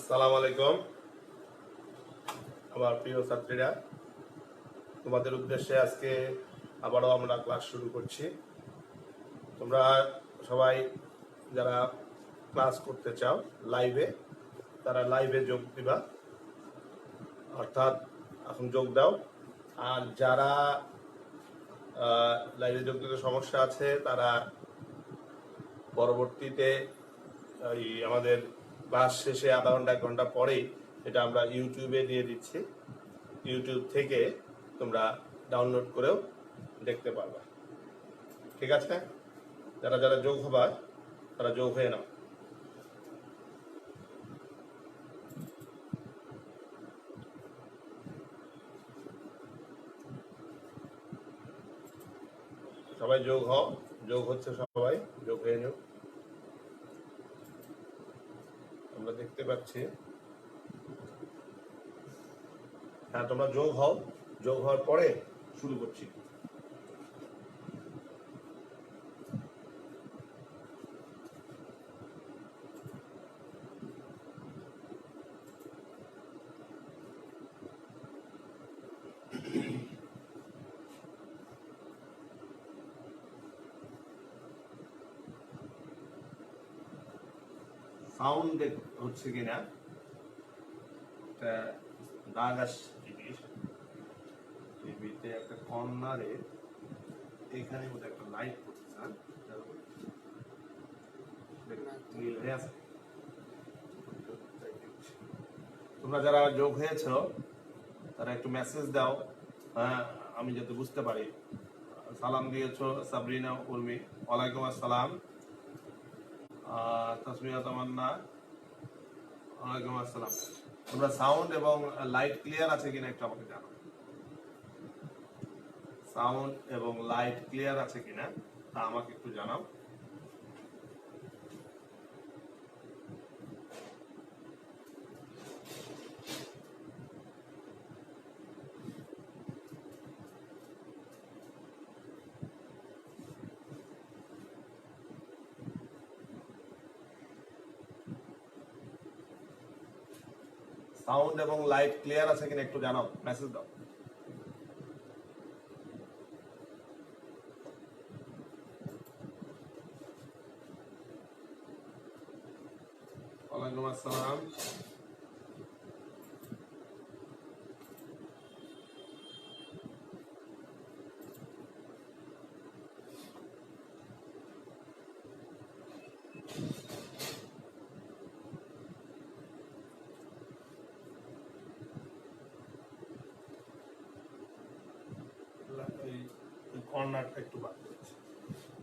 আসসালামু আলাইকুম আমার প্রিয় ছাত্রীরা, তোমাদের উদ্দেশ্যে আজকে আবারও আমরা ক্লাস শুরু করছি। তোমরা সবাই যারা ক্লাস করতে চাও লাইভে, তারা লাইভে যোগ দিবা, অর্থাৎ এখন যোগ দাও। আর যারা লাইভে যোগ দিতে সমস্যা আছে তারা পরবর্তীতে আমাদের ক্লাস শেষে আধা ঘন্টা 1 ঘন্টা পরেই এটা আমরা ইউটিউবে দিয়ে দিচ্ছি। ইউটিউব থেকে তোমরা ডাউনলোড করেও দেখতে পারবা। ঠিক আছে? যারা যারা যোগ হবা তারা যোগ হয়ে নাও। সবাই যোগ হও, যোগ হচ্ছে, সবাই যোগ হয়ে নিও। আমরা দেখতে পাচ্ছি। হ্যাঁ, তোমরা যোগ হও, যোগ হওয়ার পরে শুরু করছি। সাউন্ড হচ্ছে কিনা একটা দাগ আসছে। টিভিতে একটা কর্নারে এখানে বোধহয় একটা লাইট পড়ছে। তোমরা যারা যোগ হয়েছ তারা একটু মেসেজ দাও, হ্যাঁ, আমি যাতে বুঝতে পারি। সালাম দিয়েছ সাবরিনা উর্মি, ওয়ালাইকুম আসসালাম। তাসমিয়া তামান্না, ওয়ালাইকুম আসসালাম। তোমরা সাউন্ড এবং লাইট ক্লিয়ার আছে কিনা একটু আমাকে জানাও। সাউন্ড এবং লাইট ক্লিয়ার আছে কিনা তা আমাকে একটু জানাও। সাউন্ড এবং লাইট ক্লিয়ার আছে কিনা একটু জানাও, মেসেজ দাও। ওয়ালাইকুম আসসালাম। এই কর্নারটা একটু বাদ যাচ্ছে,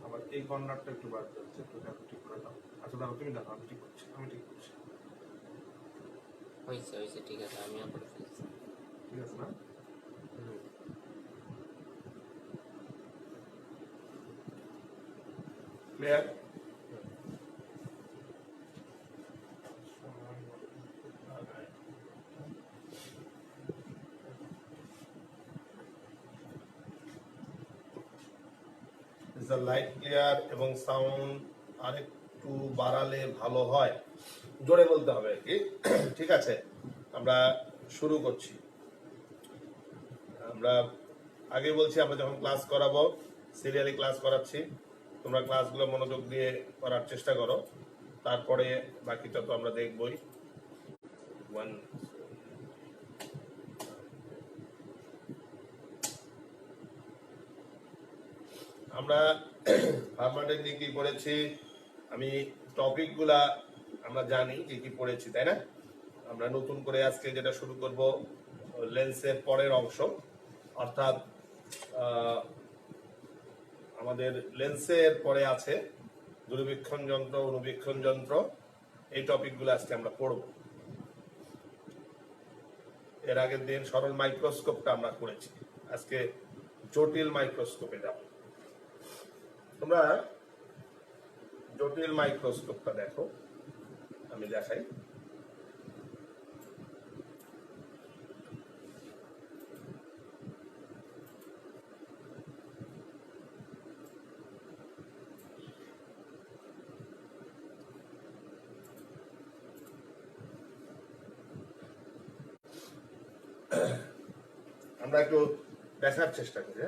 আবার এই কর্নারটা একটু বাদ যাচ্ছে, একটু দেখো, ঠিক করে দাও। আচ্ছা দাও, তুমি দেখো, আমি ঠিক করছি, আমি ঠিক করছি। হয়েছে হয়েছে, ঠিক আছে, আমিও করে ফেলছি। ঠিক আছে না? ক্লিয়ার? লাইট ক্লিয়ার এবং সাউন্ড আরেকটু বাড়ালে ভালো হয়, জোরে বলতে হবে আর কি। ঠিক আছে, আমরা শুরু করছি। আমরা আগে বলছি, আমরা যখন ক্লাস করাবো সিরিয়ালি ক্লাস করাচ্ছি, তোমরা ক্লাসগুলো মনোযোগ দিয়ে করার চেষ্টা করো, তারপরে বাকিটা তো আমরা দেখবই। আমরা ফার্মাটের দিকে কি পড়েছি, আমি টপিকগুলা আমরা জানি কি কি পড়েছি, তাই না? আমরা নতুন করে আজকে যেটা শুরু করব লেন্সের পরের অংশ, অর্থাৎ আমাদের লেন্সের পরে আছে দূরবীক্ষণ যন্ত্র, অনুবীক্ষণ যন্ত্র। এই টপিকগুলো আজকে আমরা পড়ব। এর আগের দিন সরল মাইক্রোস্কোপটা আমরা করেছি, আজকে জটিল মাইক্রোস্কোপে যাব। তোমরা জটিল মাইক্রোস্কোপটা দেখো, আমি দেখাই। আমরা একটু দেখার চেষ্টা করি।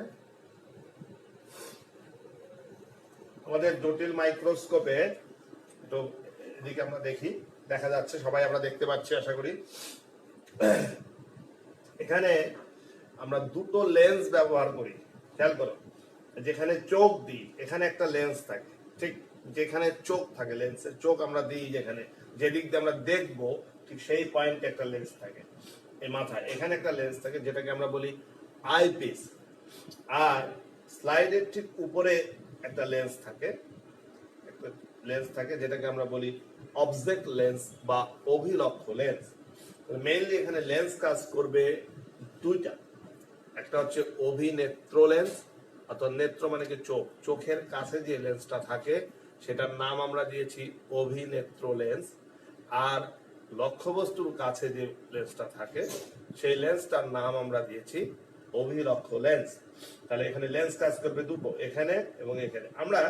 আমাদের জটিল মাইক্রোস্কোপে তো এদিকে আমরা দেখি, দেখা যাচ্ছে, সবাই আমরা দেখতে পাচ্ছি আশা করি। এখানে আমরা দুটো লেন্স ব্যবহার করি, খেয়াল করো। যেখানে চোখ দিই এখানে একটা লেন্স থাকে, ঠিক যেখানে চোখ থাকে, লেন্সের চোখ আমরা দিই যেখানে, যেদিক দিয়ে আমরা দেখবো ঠিক সেই পয়েন্টে একটা লেন্স থাকে। এই মাথায় এখানে একটা লেন্স থাকে যেটাকে আমরা বলি আইপিস। আর স্লাইডের ঠিক উপরে একটা লেন্স থাকে, একটা লেন্স থাকে যেটাকে আমরা বলি অবজেক্ট লেন্স বা অভিলক্ষ লেন্স। মেইনলি এখানে লেন্স কাজ করবে দুইটা, একটা হচ্ছে অভিনেত্র লেন্স, অর্থাৎ নেত্র মানে কি চোখ, চোখের কাছে যে লেন্সটা থাকে সেটার নাম আমরা দিয়েছি অভিনেত্র লেন্স। আর লক্ষ্যবস্তুর কাছে যে লেন্সটা থাকে সেই লেন্সটার নাম আমরা দিয়েছি অভিলক্ষ লেন্স। তাহলে এখানে লেন্স কাজ করবে দুটো, এখানে এবং এখানে। আমরা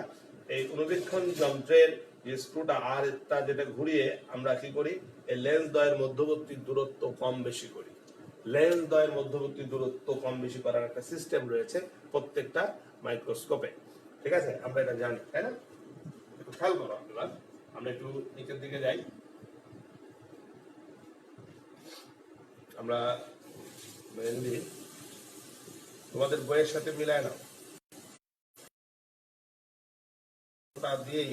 এই অনুবীক্ষণ যন্ত্রের যে স্ক্রুটা আর তা যেটা ঘুরিয়ে আমরা কি করি, এই লেন্স দ্বয়ের মধ্যবর্তী দূরত্ব কম বেশি করি। লেন্স দ্বয়ের মধ্যবর্তী দূরত্ব কম বেশি করার একটা সিস্টেম রয়েছে প্রত্যেকটা মাইক্রোস্কোপে, ঠিক আছে? আমরা এটা জানি, তাই না? একটু খেয়াল করো। এবার আমরা একটু নিচের দিকে যাই। আমরা মেইনলি তোমাদের বইয়ের সাথে মিলায় নাও, ওটা দিয়েই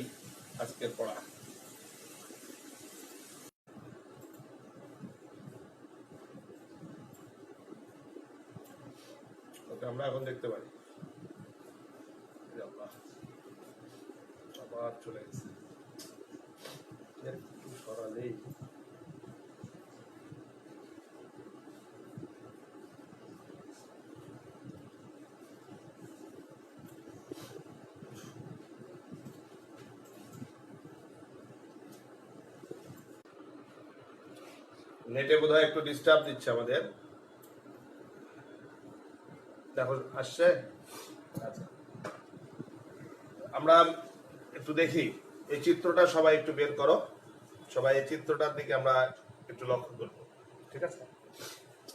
আজকের পড়া। ওকে আমরা এখন দেখতে পারি। আবার চলে গেছে, একটু সরালেই। নেটে বোধহয় একটু ডিস্টার্ব দিচ্ছে আমাদের। দেখো আসছে। আচ্ছা, আমরা একটু দেখি এই চিত্রটা, সবাই একটু বের করো। সবাই এই চিত্রটার দিকে আমরা একটু লক্ষ্য করবো, ঠিক আছে?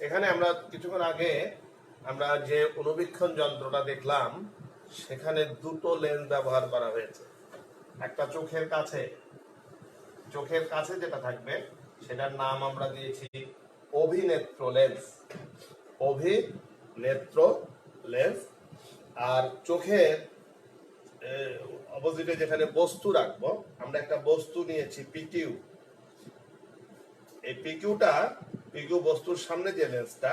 এখানে আমরা কিছুক্ষণ আগে আমরা যে অনুবীক্ষণ যন্ত্রটা দেখলাম সেখানে দুটো লেন্স ব্যবহার করা হয়েছে। একটা চোখের কাছে, চোখের কাছে যেটা থাকবে সেটার নাম আমরা দিয়েছি অভিনেত্র লেন্স, অভিনেত্র লেন্স। আর চোখের অপোজিটে যেখানে বস্তু রাখবো, আমরা একটা বস্তু নিয়েছি পিকিউ। এই পিকিউ বস্তুর সামনে যে লেন্সটা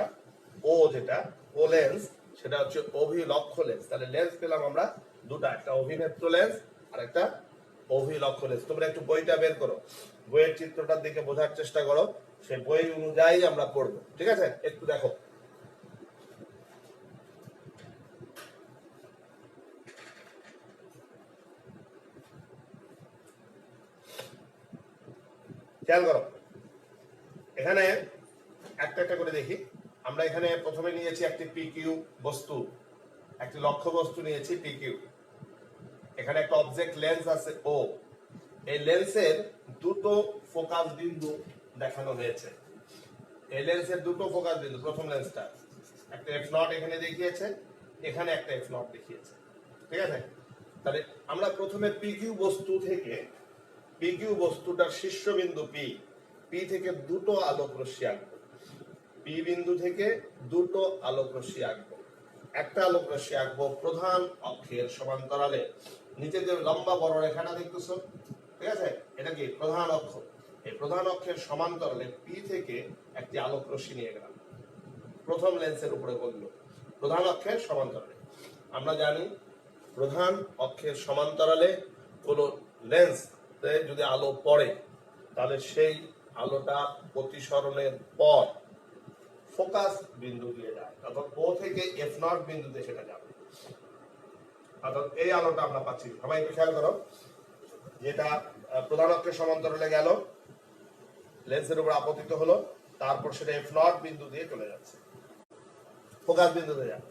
ও, যেটা ও লেন্স, সেটা হচ্ছে অভিলক্ষ লেন্স। তাহলে লেন্স পেলাম আমরা দুটা, একটা অভিনেত্র লেন্স আর একটা অভিলক্ষ লেন্স। তোমরা একটু বইটা বের করো, বইয়ের চিত্রটার দিকে বোঝার চেষ্টা করো, সেই বই অনুযায়ী আমরা পড়বো, ঠিক আছে? একটু দেখো। খেয়াল করো, এখানে একটা একটা করে দেখি। আমরা এখানে প্রথমে নিয়েছি একটি পিকিউ বস্তু, একটি লক্ষ্য বস্তু নিয়েছি পিকিউ। এখানে একটা অবজেক্ট লেন্স আছে ও। এই লেন্সের দুটো ফোকাস বিন্দু দেখানো হয়েছে। এই লেন্সের দুটো ফোকাস বিন্দু, প্রথম লেন্সটা একটা এফ নট এখানে দেখিয়েছে, এখানে একটা এফ নট দেখিয়েছে, ঠিক আছে? তাহলে আমরা প্রথমে পিকিউ বস্তু থেকে, পিকিউ বস্তুটার শীর্ষবিন্দু পি থেকে দুটো আলোক রশ্মি আঁকবো। পি বিন্দু থেকে দুটো আলোক রশ্মি আঁকবো। একটা আলোক রশ্মি আঁকবো প্রধান অক্ষের সমান্তরালে। নিচে যে লম্বা বড় রেখাটা দেখতেছো, ঠিক আছে, এটা কি প্রধান অক্ষ। এই প্রধান অক্ষের সমান্তরালে পি থেকে একটি আলোক রশ্মি নিয়ে গেলাম, প্রথম লেন্সের উপরে বললো প্রধান অক্ষের সমান্তরালে। আমরা জানি প্রধান অক্ষের সমান্তরালে কোনো লেন্স যদি আলো পড়ে তাহলে সেই আলোটা প্রতিসরণের পর ফোকাস বিন্দু দিয়ে যায়, অর্থাৎ ও থেকে এফ নট বিন্দুতে সেটা যাবে। অর্থাৎ এই আলোটা আমরা পাচ্ছি। সবাই একটু খেয়াল করো, যেটা প্রধান অক্ষের সমান্তরালে গেল, লেন্সের উপর আপতিত হলো, তারপর সেটা এফ নট বিন্দু দিয়ে চলে যাচ্ছে, ফোকাস বিন্দুতে যাবে।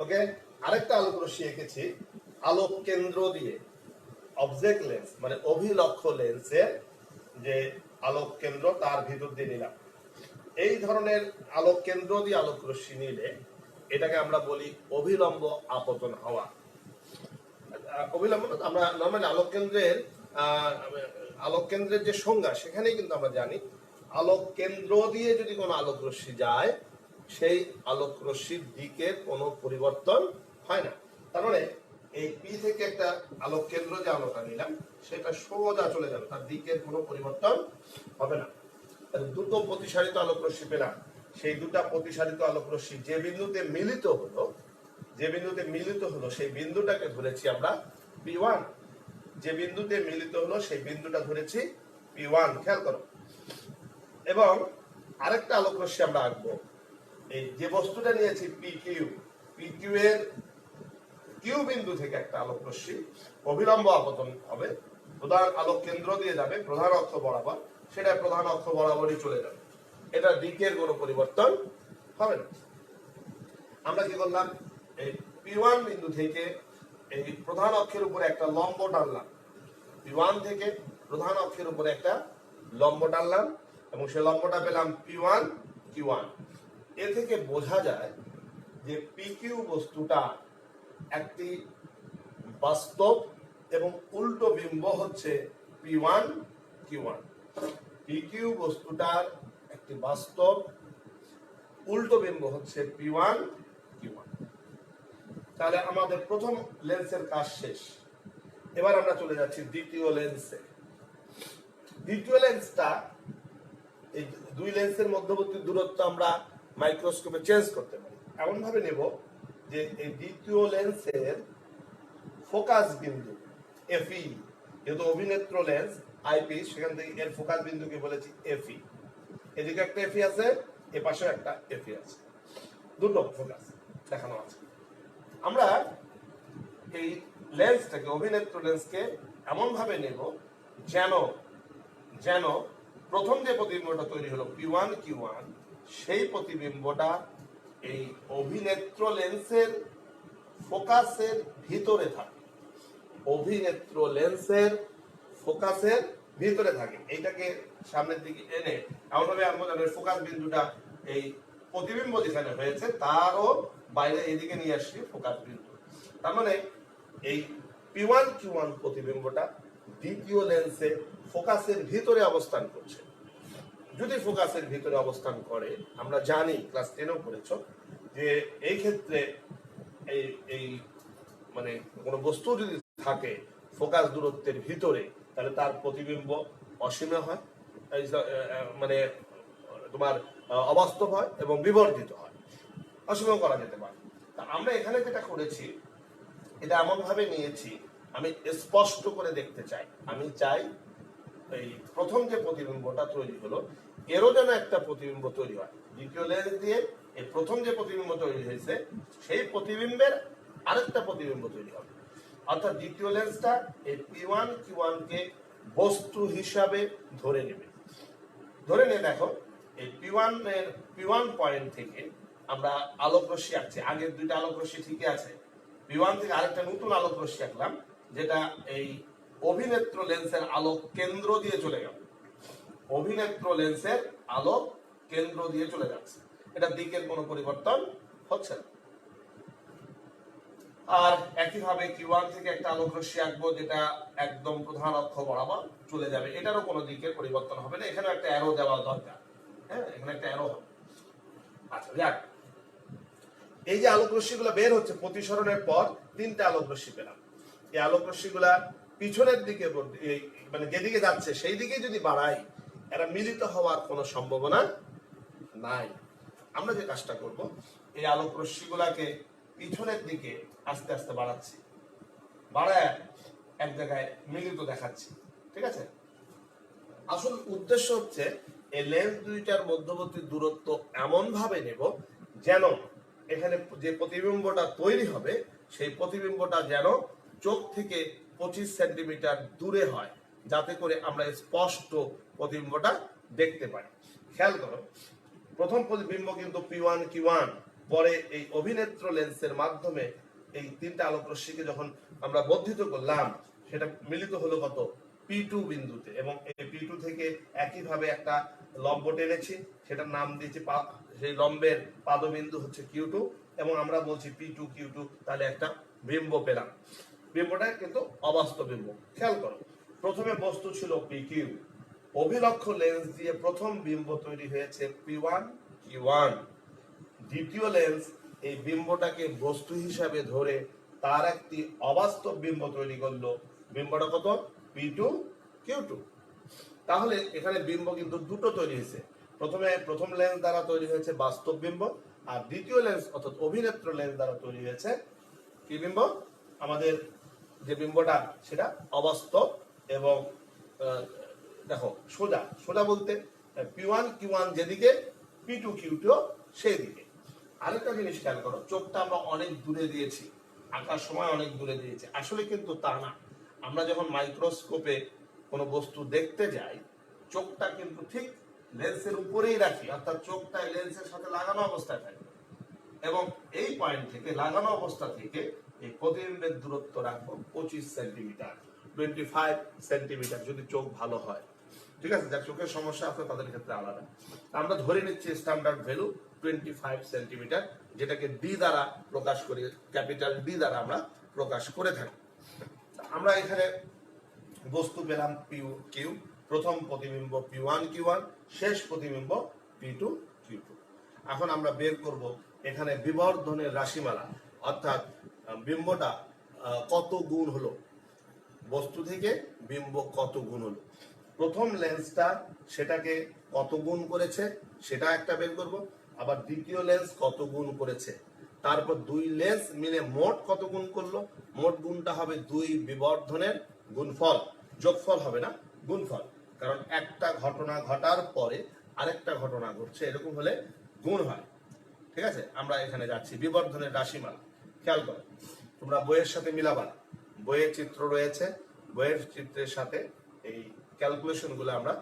ওকে, আরেকটা আলোক রশ্মি এঁকেছি আলোক কেন্দ্র দিয়ে, অবজেক্ট লেন্স মানে অভিলক্ষ লেন্সের যে আলোক কেন্দ্র তার ভিতর দিয়ে নিলাম। এই ধরনের আলোক কেন্দ্র দিয়ে আলোক রশ্মি নিলে এটাকে আমরা বলি অভিলম্ব আপতন হওয়া। অভিলম্ব আমরা নর্মালি আলোক কেন্দ্রের যে সংজ্ঞা সেখানেই কিন্তু আমরা জানি আলোক কেন্দ্র দিয়ে যদি কোনো আলোক রশ্মি যায় সেই আলোক রশ্মির দিকের কোনো পরিবর্তন হয় না। তার মানে এই পি থেকে একটা আলোক কেন্দ্র যে আলোটা নিলাম সেটা সোজা চলে যাবে, তার দিকের কোনো পরিবর্তন হবে না। দুটো প্রতিসারিত আলোক রশ্মি পেলাম, সেই দুটা প্রতিসারিত আলোক রশ্মি যে বিন্দুতে মিলিত হলো সেই বিন্দুটাকে ধরেছি আমরা P1। যে বিন্দুতে মিলিত হলো সেই বিন্দুটা ধরেছি P1, খেয়াল করো। এবং আরেকটা আলোক রশ্মি আমরা আঁকবো, এই যে বস্তুটা নিয়েছি PQ এর কিউ বিন্দু থেকে একটা আলোক রশ্মি অভিলম্ব আপতন হবে, প্রধান আলোক কেন্দ্র দিয়ে যাবে প্রধান অক্ষ বরাবর, সেটা প্রধান অক্ষ বরাবরই চলে যাবে, এটা দিকের কোনো পরিবর্তন হবে না। আমরা কি করলাম, এই P1 বিন্দু থেকে এই প্রধান অক্ষের উপরে একটা লম্ব টানলাম, P1 থেকে প্রধান অক্ষের উপরে একটা লম্ব টানলাম এবং সেই লম্বটা পেলাম P1 Q1। এ থেকে বোঝা যায় যে PQ বস্তুটা একটি বাস্তব এবং উল্টো বিম্ব হচ্ছে P1 Q1। PQ বস্তুটার একটি বাস্তব উল্টো বিম্ব হচ্ছে P1 Q1। তাহলে আমাদের প্রথম লেন্সের কাজ শেষ। এবার আমরা চলে যাচ্ছি দ্বিতীয় লেন্সে। দ্বিতীয় লেন্সটা, এই দুই লেন্সের মধ্যবর্তী দূরত্ব আমরা মাইক্রোস্কোপে চেঞ্জ করতে পারি। এমন ভাবে নেব যে এই দ্বিতীয় লেন্সের ফোকাস বিন্দু FE, যেহেতু অভিনেত্র লেন্স আইপি, সেখান থেকে এর ফোকাস বিন্দুকে বলেছি FE। এদিকে একটা FE আছে, এ পাশেও একটা FE আছে, দুটো ফোকাস দেখানো আছে। আমরা এই লেন্সটাকে, অভিনেত্র লেন্সকে এমন ভাবে নেব যেন প্রথম যে প্রতিবিম্বটা তৈরি হলো P1 Q1, সেই প্রতিবিম্বটা এই অভিনেত্র লেন্সের ফোকাসের ভিতরে থাকে, অভিনেত্র লেন্সের ফোকাসের ভিতরে থাকে। এইটাকে সামনের দিকে এনে এমনভাবে আমাদের ফোকাস বিন্দুটা এই প্রতিবিম্ব যেখানে হয়েছে তারও বাইরে এদিকে নিয়ে আসছি ফোকাস বিন্দু। তার মানে এই P1 Q1 প্রতিবিম্বটা দ্বিতীয় লেন্সে ফোকাসের ভিতরে অবস্থান করছে। যদি ফোকাসের ভিতরে অবস্থান করে, আমরা জানি ক্লাস 10-এও পড়েছো যে এই ক্ষেত্রে এই মানে কোনো বস্তু যদি থাকে ফোকাস দূরত্বের ভিতরে, তাহলে তার প্রতিবিম্ব অসীম হয়, মানে তোমার অবাস্তব হয় এবং বিবর্জিত হয়, অসীম করা যেতে পারে। তা আমরা এখানে যেটা করেছি, এটা এমন ভাবে নিয়েছি, আমি স্পষ্ট করে দেখতে চাই, আমি চাই এই প্রথম যে প্রতিবিম্বটা তৈরি হলো এরও যেন একটা প্রতিবিম্ব তৈরি হয়। দ্বিতীয় লেন্স দিয়ে এই প্রথম যে প্রতিবিম্ব তৈরি হয়েছে সেই প্রতিবিম্বের আরেকটা প্রতিবিম্ব তৈরি হবে। অর্থাৎ দ্বিতীয় লেন্সটা এই P1 Q1 কে বস্তু হিসাবে ধরে নেবে। ধরে নিয়ে দেখো এই P1 পয়েন্ট থেকে আমরা আলোক রশ্মি আঁকছি, আগের দুইটা আলোক রশ্মি ঠিকই আছে, P1 থেকে আরেকটা নতুন আলোক রশ্মি আঁকলাম যেটা এই অভিনেত্র লেন্সের আলোক কেন্দ্র দিয়ে চলে গেল, অভিনেত্র লেন্সের আলোক কেন্দ্র দিয়ে চলে যাচ্ছে, এটা দিকের কোনো পরিবর্তন হচ্ছে না। আর একইভাবে Q1 থেকে একটা আলোক রশ্মি আঁকবো যেটা একদম প্রধান অক্ষ বরাবর চলে যাবে, এটারও কোনো দিকের পরিবর্তন হবে না। এখানে একটা অ্যারো দেওয়া দরকার, হ্যাঁ, এখানে একটা অ্যারো হবে। আচ্ছা, যাক, এই যে আলোক রশ্মিগুলো বের হচ্ছে প্রতিসরণের পর তিনটা আলোক রশ্মি পেলাম। এই আলোক রশ্মিগুলা পিছনের দিকে, মানে যেদিকে যাচ্ছে সেই দিকে যদি বাড়াই, এরা মিলিত হওয়ার কোনো সম্ভাবনা নাই। আমরা যে কাজটা করব, এই আলোক রশ্মিগুলাকে পিছনের দিকে আস্তে আস্তে বাড়াচ্ছি, বাড়ায় এক জায়গায় মিলিত দেখাচ্ছি, ঠিক আছে। আসল উদ্দেশ্য হচ্ছে এই লেন্স দুইটার মধ্যবর্তী দূরত্ব এমন ভাবে নেব যেন এখানে যে প্রতিবিম্বটা তৈরি হবে সেই প্রতিবিম্বটা যেন চোখ থেকে 25 সেন্টিমিটার দূরে হয়, যাতে করে আমরা স্পষ্ট প্রতিবিম্বটা দেখতে পাই। খেয়াল করো, প্রথম প্রতিবিম্ব কিন্তু P1 Q1, পরে এই অভিনেত্র লেন্সের মাধ্যমে এই তিনটা আলোক রশ্মিকে যখন আমরা বর্ধিত করলাম, সেটা মিলিত হলো কত, P2 বিন্দুতে, এবং এই P2 থেকে একইভাবে একটা লম্ব টেনেছি, সেটার নাম দিয়েছি, সেই লম্বের পাদবিন্দু হচ্ছে Q2, এবং আমরা বলছি P2Q2, তাহলে একটা বিম্ব পেলাম। বিম্বটা কিন্তু অবাস্তব বিম্ব। খেয়াল করো, প্রথমে বস্তু ছিল PQ, অভিলক্ষ লেন্স দিয়ে প্রথম বিম্ব তৈরি হয়েছে P1Q1। দ্বিতীয় লেন্স এই বিম্বটাকে বস্তু হিসাবে ধরে তার একটি অবাস্তব বিম্ব তৈরি করলো। বিম্বটা কত? P2Q2। তাহলে এখানে বিম্ব কিন্তু দুটো তৈরি হয়েছে। প্রথম লেন্স দ্বারা তৈরি হয়েছে বাস্তব বিম্ব, আর দ্বিতীয় লেন্স অর্থাৎ অভিনেত্র লেন্স দ্বারা তৈরি হয়েছে কি বিম্ব? আমাদের যে বিম্বটা সেটা অবাস্তব এবং দেখো সোজা সোজা বলতে P1Q1 যেদিকে, P2Q2 সেই দিকে। আরেকটা জিনিস খেয়াল করো, চোখটা আমরা অনেক দূরে দিয়েছি, আঁকার সময় অনেক দূরে দিয়েছি, আসলে কিন্তু তা না। আমরা যখন মাইক্রোস্কোপে কোনো বস্তু দেখতে যাই, চোখটা কিন্তু ঠিক লেন্সের উপরেই রাখি, অর্থাৎ চোখটা লেন্সের সাথে লাগানো অবস্থায় থাকে এবং এই পয়েন্ট থেকে, লাগানো অবস্থা থেকে এই প্রতিবিম্বের দূরত্ব রাখবো 25 সেন্টিমিটার, 25 সেন্টিমিটার যদি চোখ ভালো হয়। ঠিক আছে, যার চোখের সমস্যা আছে তাদের ক্ষেত্রে আলাদা। আমরা ধরে নিচ্ছি স্ট্যান্ডার্ড ভ্যালু 25 সেন্টিমিটার, যেটাকে ডি দ্বারা প্রকাশ করি, ক্যাপিটাল ডি দ্বারা আমরা প্রকাশ করে থাকি। আমরা এখানে বস্তু পেলাম PQ, প্রথম প্রতিবিম্ব P1Q1, শেষ প্রতিবিম্ব P2Q2। এখন আমরা বের করব এখানে বিবর্ধনের রাশিমালা, অর্থাৎ বিম্বটা কত গুণ হলো, বস্তু থেকে বিম্ব কত গুণ হলো। প্রথম লেন্সটা সেটাকে কত গুণ করেছে সেটা একটা বের করব, আবার দ্বিতীয় লেন্স কত গুণ করেছে, তারপর দুই লেন্স মিলে মোট কত গুণ করলো। মোট গুণটা হবে দুই বিবর্ধনের গুণফল, যোগফল হবে না, গুণফল। কারণ একটা ঘটনা ঘটার পরে আরেকটা ঘটনা ঘটছে, এরকম হলে গুণ হয়। ঠিক আছে, আমরা এখানে যাচ্ছি বিবর্ধনের রাশিমালা। খেয়াল করো, তোমরা বইয়ের সাথে মিলাবা, বইয়ের চিত্র রয়েছে, বইয়ের চিত্রের সাথে এই ক্যালকুলেশন গুলো আমরা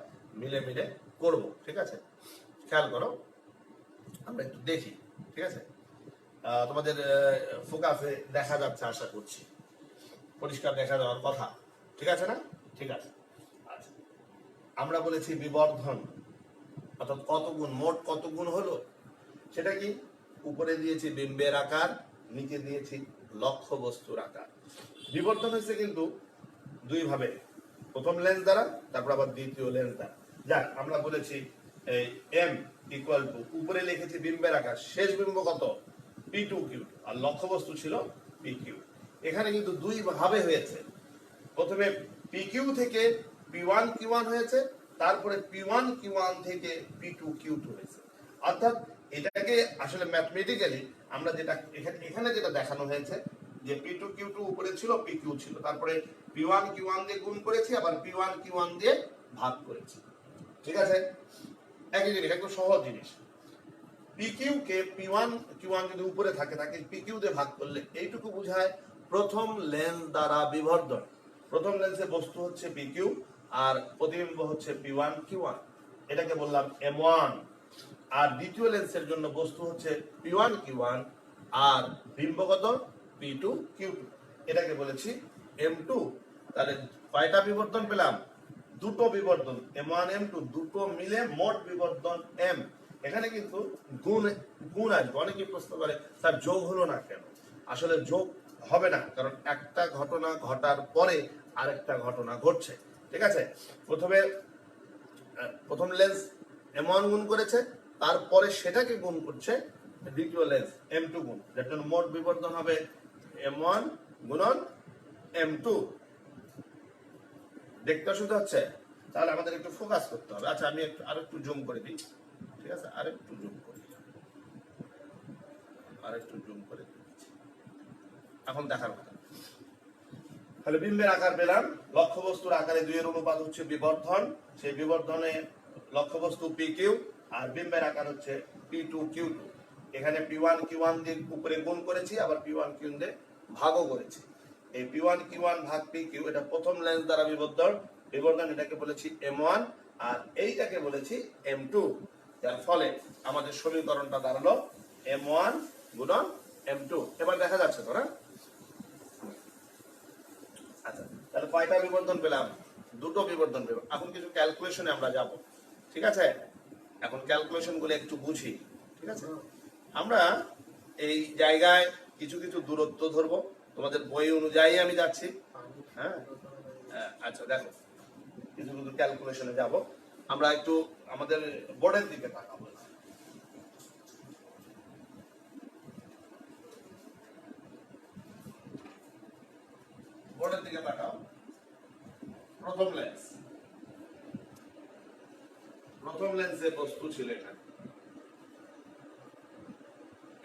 মিলে মিলে করব। ঠিক আছে, খেয়াল করো, আমরা একটু দেখি। ঠিক আছে, তোমাদের ফোকাসে দেখা যাচ্ছে আশা করছি, পরিষ্কার দেখা যাওয়ার কথা। ঠিক আছে না? ঠিক আছে। আচ্ছা, আমরা বলেছি বিবর্ধন অর্থাৎ কত গুণ, মোট কত গুণ হলো সেটা কি? উপরে দিয়েছি বিম্বের আকার, নিচে দিয়েছি লক্ষ্য বস্তুর আকার। বিবর্ধন হয়েছে কিন্তু দুই ভাবে, প্রথম লেন্স দ্বারা, তারপর আবার দ্বিতীয় লেন্স দ্বারা। যাক, আমরা বলেছি এই M ইকুয়াল টু, উপরে লিখেছি বিম্বের আকার, শেষ বিম্ব কত? P2Q2, আর লক্ষ্য বস্তু ছিল PQ। এখানে কিন্তু দুই ভাবে হয়েছে, প্রথমে PQ থেকে P1Q1 হয়েছে, তারপরে P1Q1 থেকে P2Q2 হয়েছে। অর্থাৎ এটাকে আসলে ম্যাথমেটিক্যালি আমরা যেটা এখানে যেটা দেখানো হয়েছে যে P2Q2 উপরে ছিল, PQ ছিল, তারপরে P1Q1 দিয়ে গুণ করেছি, আবার P1Q1 দিয়ে ভাগ করেছি। ঠিক আছে, একই জিনিস, একদম সহজ জিনিস। PQ কে P1Q1 যদি উপরে থাকে, তাকে PQ দিয়ে ভাগ করলে এইটুকু বোঝায় প্রথম লেন্স দ্বারা বিবর্ধন। প্রথম লেন্সে বস্তু হচ্ছে PQ আর প্রতিবিম্ব হচ্ছে P1Q1, এটাকে বললাম M1। আর দ্বিতীয় লেন্সের জন্য বস্তু হচ্ছে P1Q1 আর বিম্বগত P2Q2, এটাকে বলেছি M2। তাহলে কয়টা বিবর্ধন পেলাম? দুটো বিবর্ধন, M1 M2, দুটো মিলে মোট বিবর্ধন M। এখানে কিন্তু গুণ গুণ আসবে। অনেকেই প্রশ্ন করে, স্যার যোগ হলো না কেন? আসলে যোগ হবে না, কারণ একটা ঘটনা ঘটার পরে আরেকটা ঘটনা ঘটছে। ঠিক আছে, প্রথম লেন্স M1 গুণ করেছে, তারপরে সেটাকে গুণ করছে দ্বিতীয় লেন্স M2 গুণ, যার জন্য মোট বিবর্ধন হবে M1 গুণন M2। দেখতে অসুবিধা হচ্ছে? তাহলে আমাদের একটু ফোকাস করতে হবে। আচ্ছা, আমি আরেকটু জুম করে দিই। ঠিক আছে, আরেকটু জুম করে দিচ্ছি। এখন দেখার কথা, তাহলে বিম্বের আকার পেলাম, লক্ষ্য বস্তুর আকারে দুইয়ের অনুপাত হচ্ছে বিবর্ধন, সেই বিবর্ধনে লক্ষ্য বস্তু PQ আর বিম্বের আকার হচ্ছে P2Q2। এখানে P1Q1 দিয়ে উপরে গুণ করেছি, আবার P1Q1 দিয়ে ভাগও করেছি। এই P1Q1 ভাগ PQ, এটা প্রথম লেন্স দ্বারা বিবর্ধন, এটাকে বলেছি M1 আর এইটাকে বলেছি M2। যার ফলে আমাদের সমীকরণটা দাঁড়ালো M1 গুণন M2। এবার দেখা যাচ্ছে তো না? আচ্ছা, তাহলে কয়টা বিবর্ধন পেলাম? দুটো বিবর্ধন পেলাম। এখন কিছু ক্যালকুলেশনে আমরা যাব। ঠিক আছে, এখন ক্যালকুলেশন গুলো একটু বুঝি। ঠিক আছে, আমরা এই জায়গায় কিছু কিছু দূরত্ব ধরবো, তোমাদের বই অনুযায়ী আমি যাচ্ছি। হ্যাঁ, আচ্ছা দেখো, কিছু কিছু ক্যালকুলেশনে যাব। আমরা একটু আমাদের বোর্ডের দিকে তাকাবো। বোর্ডের দিকে তাকাও। প্রথম লেন্সে বস্তু ছিল এখানে,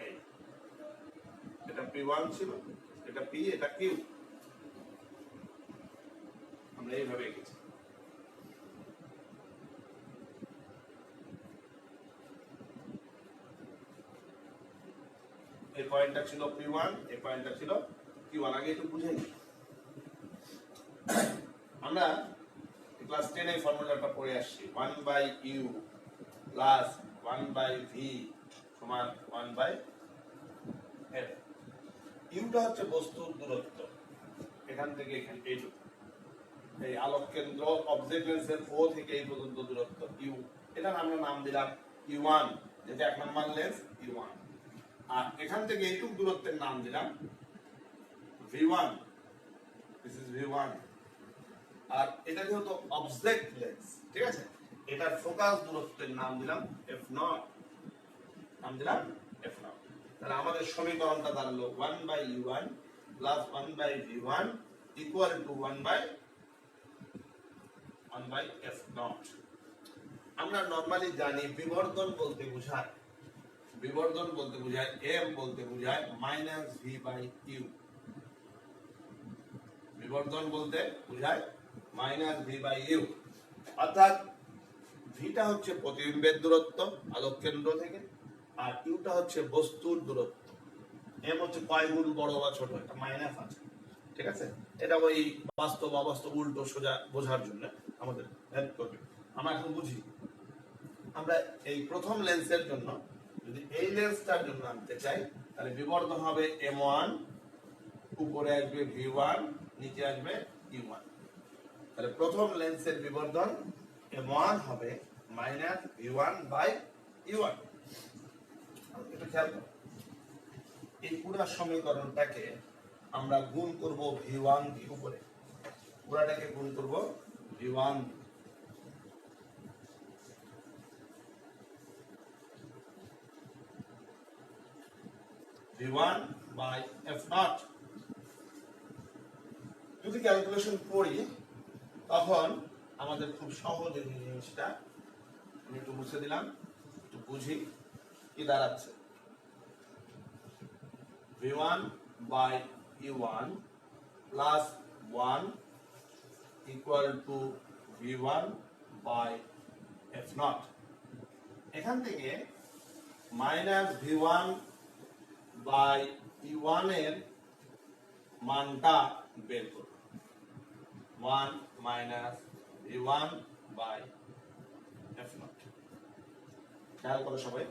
এই, এটা P1 ছিল, এটা P, এটা Q। আমরা এইভাবে এঁকেছি। এই পয়েন্টটা ছিল P1, এই পয়েন্টটা ছিল Q1। আগে একটু বুঝে নিই। আমরা ক্লাস 10 এই ফর্মুলাটা পড়ে আসছি, 1/u প্লাস 1/v সমান 1/f। ইউটা হচ্ছে বস্তুর দূরত্ব, এখান থেকে এখানে এইটুকু, এই আলোক কেন্দ্র অবজেক্ট লেন্সের ও থেকে এই পর্যন্ত দূরত্ব ইউ। এটার আমরা নাম দিলাম U1, যেটা 1 নম্বর লেন্স U1। আর এখান থেকে এইটুকু দূরত্বের নাম দিলাম V1, দিস ইজ V1। আর এটা যেহেতু অবজেক্ট লেন্স, ঠিক আছে, এটার ফোকাস দূরত্বের নাম দিলাম F0, নাম দিলাম F0। তাহলে আমাদের সমীকরণটা দাঁড়ালো 1/U1 plus 1/V1 equal to 1/F0। আমরা নরমালি জানি বিবর্ধন বলতে বোঝায় m বলতে বোঝায় -v/u। বিবর্ধন বলতে বোঝায় -v/u, অর্থাৎ ভিটা হচ্ছে প্রতিবিম্বের দূরত্ব আলোক কেন্দ্র থেকে, আর ইউটা হচ্ছে বস্তুর দূরত্ব। এম হচ্ছে কয় গুণ বড় বা ছোট, এটা মাইনাস আছে, ঠিক আছে। এটা ওই বাস্তব অবাস্তব উল্টো সোজা বোঝার জন্য আমাদের হেল্প করবে। আমরা এখন বুঝি, আমরা এই প্রথম লেন্সের জন্য যদি এই লেন্সটার জন্য আনতে চাই, তাহলে বিবর্ধন হবে M1, উপরে আসবে V1, নিচে আসবে U1। তাহলে প্রথম লেন্সের বিবর্ধন M1 হবে -V1/U1। এটা খেয়াল করো, এই পুরো সমীকরণটাকে আমরা গুণ করব V1 দিয়ে, উপরে পুরাটাকে গুণ করব V1। V1/F0। যদি ক্যালকুলেশন করি তখন আমাদের খুব সহজ এই জিনিসটা, আমি একটু মুছে দিলাম, একটু বুঝি কি দাঁড়াচ্ছে। V1/U1 plus 1 equal to V1/F0। এখান থেকে -V1/U1 এর মানটা বের করব, 1 V1/F0। খেয়াল করো সবাই,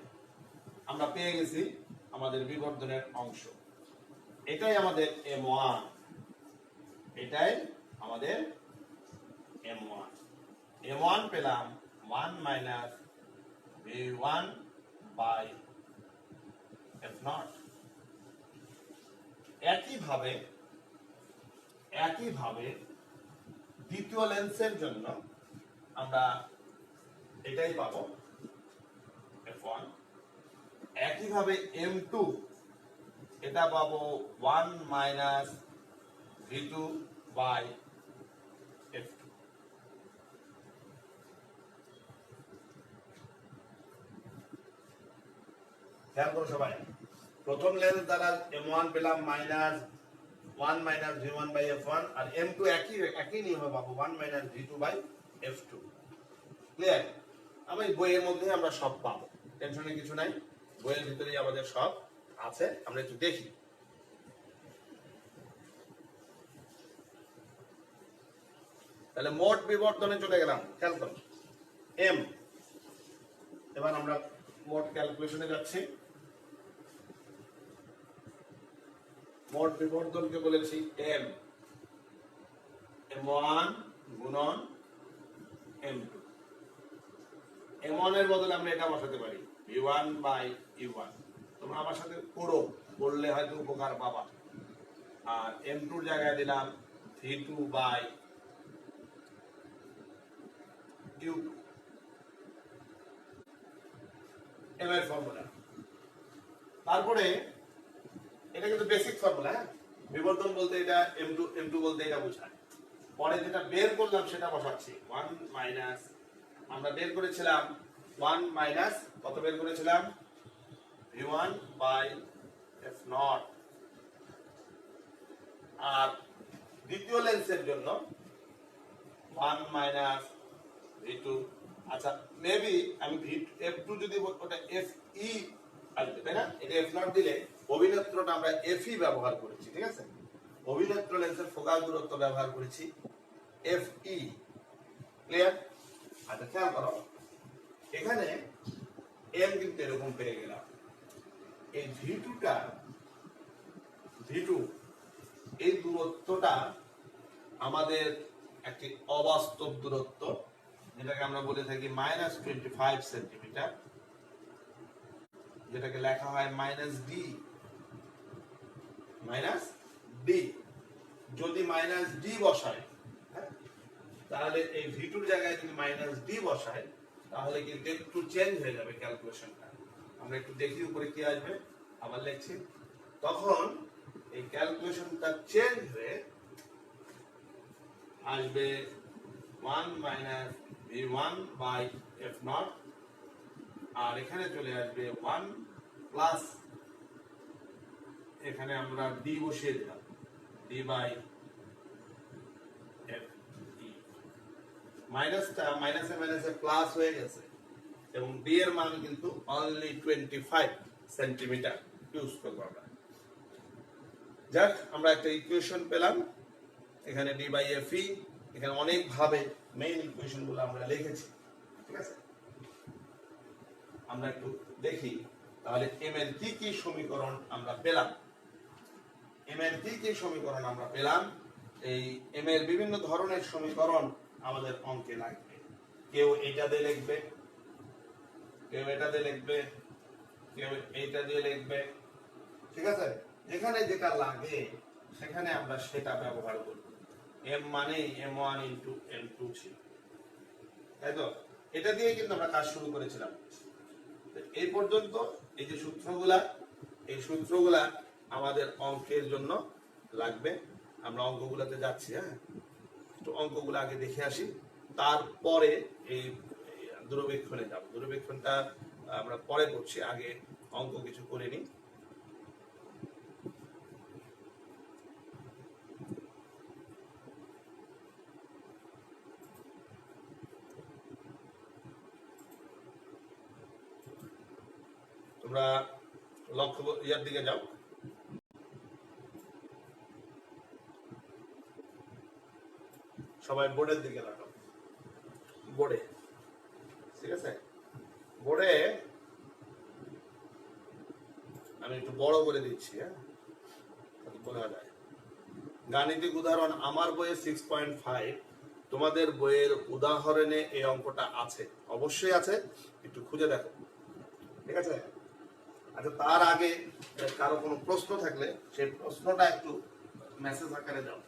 আমরা পেয়ে গেছি আমাদের বিবর্ধনের অংশ। এটাই আমাদের M1, এটাই আমাদের M1। M1 পেলাম 1 V1/F0। একইভাবে দ্বিতীয় লেন্সের জন্য আমরা এটাই পাবো, F1। একইভাবে M2, এটা পাবো 1 V2/F2। খেয়াল করো সবাই, প্রথম লেন্স দ্বারা M1 পেলাম -1 V1/F1, আর M2 একই নিয়মে পাবো 1 V2/F2। ক্লিয়ার? আমি বইয়ের মধ্যে আমরা সব পাবো, টেনশনের কিছু নাই, বইয়ের ভিতরেই আমাদের সব আছে। আমরা একটু দেখি। তাহলে মোট বিবর্ধনে চলে গেলাম, খেয়াল করো M। এবার আমরা মোট ক্যালকুলেশনে যাচ্ছি। মোট বিবর্ধনকে বলেছি M1 গুণন M2। M1 এর বদলে আমরা এটা বসাতে পারি V1/U1। তোমরা আমার সাথে করো, করলে হয়তো উপকার পাবা। আর m2 এর জায়গায় দিলাম v2 বাই u2 m এর ফর্মুলা। তারপরে এটা কিন্তু বেসিক ফর্মুলা, হ্যাঁ, বিবর্ধন বলতে এটা m2 বলতে এটা বোঝায়। পরে যেটা বের করলাম সেটা বসাচ্ছি 1 মাইনাস, আমরা বের করেছিলাম 1 মাইনাস কত বের করেছিলাম v1 বাই f0। আর দ্বিতীয় লেন্সের জন্য 1 মাইনাস v2। আচ্ছা মেবি আমি f2 যদি ওটা fe আসবে, তাই না? এটা f0 দিলে অভিনেত্রটা আমরা fe ব্যবহার করেছি, ঠিক আছে? অভিনেত্র লেন্সের ফোকাস দূরত্ব ব্যবহার করেছি fe। ক্লিয়ার? আচ্ছা খেয়াল করো, এখানে m কিন্তু এরকম পেয়ে গেলাম। এই v2 এই দূরত্বটা আমাদের একটি অবাস্তব দূরত্ব, যেটাকে আমরা বলে থাকি -25 সেন্টিমিটার, যেটাকে লেখা হয় -d। যদি -d বসাই, হ্যাঁ, তাহলে এই v2 এর জায়গায় যদি -d বসাই তাহলে কিন্তু একটু চেঞ্জ হয়ে যাবে ক্যালকুলেশনটা। আমরা একটু দেখি উপরে কি আসবে, আবার লিখছি। তখন এই ক্যালকুলেশনটা চেঞ্জ হয়ে আসবে 1 মাইনাস v1 বাই f0, আর এখানে চলে আসবে 1 প্লাস, এখানে আমরা d বসিয়ে দিলাম d বাই f। মাইনাসটা মাইনাসে মাইনাসে প্লাস হয়ে গেছে এবং d এর মান কিন্তু অনলি 25 সেন্টিমিটার ইউজ করব আমরা। যাক, আমরা একটা ইকুয়েশন পেলাম এখানে d বাই fe। এখানে অনেক ভাবে মেইন ইকুয়েশন গুলো আমরা লিখেছি, ঠিক আছে? আমরা একটু দেখি তাহলে m এর কি কি সমীকরণ আমরা পেলাম। m এর কি কি সমীকরণ আমরা পেলাম, এই m এর বিভিন্ন ধরনের সমীকরণ আমাদের অঙ্কে লাগবে। কেউ এটা দিয়ে লিখবে, কেউ এটা দিয়ে লিখবে, কেউ এইটা দিয়ে লিখবে, ঠিক আছে? যেখানে যেটা লাগে সেখানে আমরা সেটা ব্যবহার করব। m মানে m1 ইনটু m2 ছিল, তাই তো? এটা দিয়ে কিন্তু আমরা কাজ শুরু করেছিলাম। এই পর্যন্ত এই যে সূত্রগুলা, এই সূত্রগুলা আমাদের অঙ্কের জন্য লাগবে। আমরা অঙ্কগুলোতে যাচ্ছি, হ্যাঁ, একটু অঙ্কগুলো আগে দেখে আসি, তারপরে এই দূরবীক্ষণে যাব। দূরবীক্ষণটা আমরা পরে করছি, আগে অঙ্ক কিছু করে নিই। তোমরা লক্ষ্য ইয়ার দিকে যাও। সবাই বোর্ডের দিকে লাগাও, বোর্ডে, ঠিক আছে? বোর্ডে আমি একটু বড় করে দিচ্ছি, হ্যাঁ, বোঝা যায়। গাণিতিক উদাহরণ আমার বইয়ে 6.5, তোমাদের বইয়ের উদাহরণে এই অঙ্কটা আছে, অবশ্যই আছে, একটু খুঁজে দেখো, ঠিক আছে? আচ্ছা, তার আগে কারো কোনো প্রশ্ন থাকলে সেই প্রশ্নটা একটু মেসেজ আকারে দাও।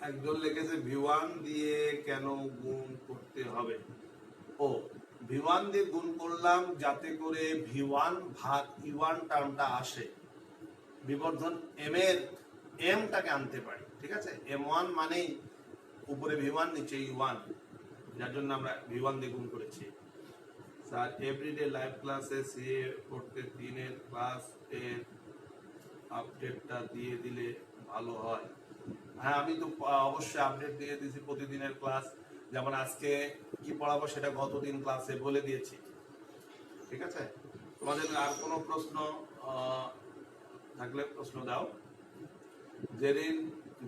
একজন লিখেছে v1 দিয়ে কেন গুণ করতে হবে? ও, v1 দিয়ে গুণ করলাম যাতে করে v1 ভাগ e1 টার্মটা আসে, বিবর্ধন m এর m টাকে আনতে পারি, ঠিক আছে? m1 মানেই উপরে v1 নিচে e1, যার জন্য আমরা v1 দিয়ে গুণ করেছি। স্যার, এভরিডে লাইভ ক্লাসে সিএ করতে 3 এর ক্লাস এর আপডেটটা দিয়ে দিলে ভালো হয়। হ্যাঁ, আমি তো অবশ্যই আপডেট দিয়ে দিয়েছি প্রতিদিনের ক্লাস, যেমন আজকে কি পড়াবো সেটা গতদিন ক্লাসে বলে দিয়েছি, ঠিক আছে? তোমাদের আর কোনো প্রশ্ন থাকলে প্রশ্ন দাও। জেরিন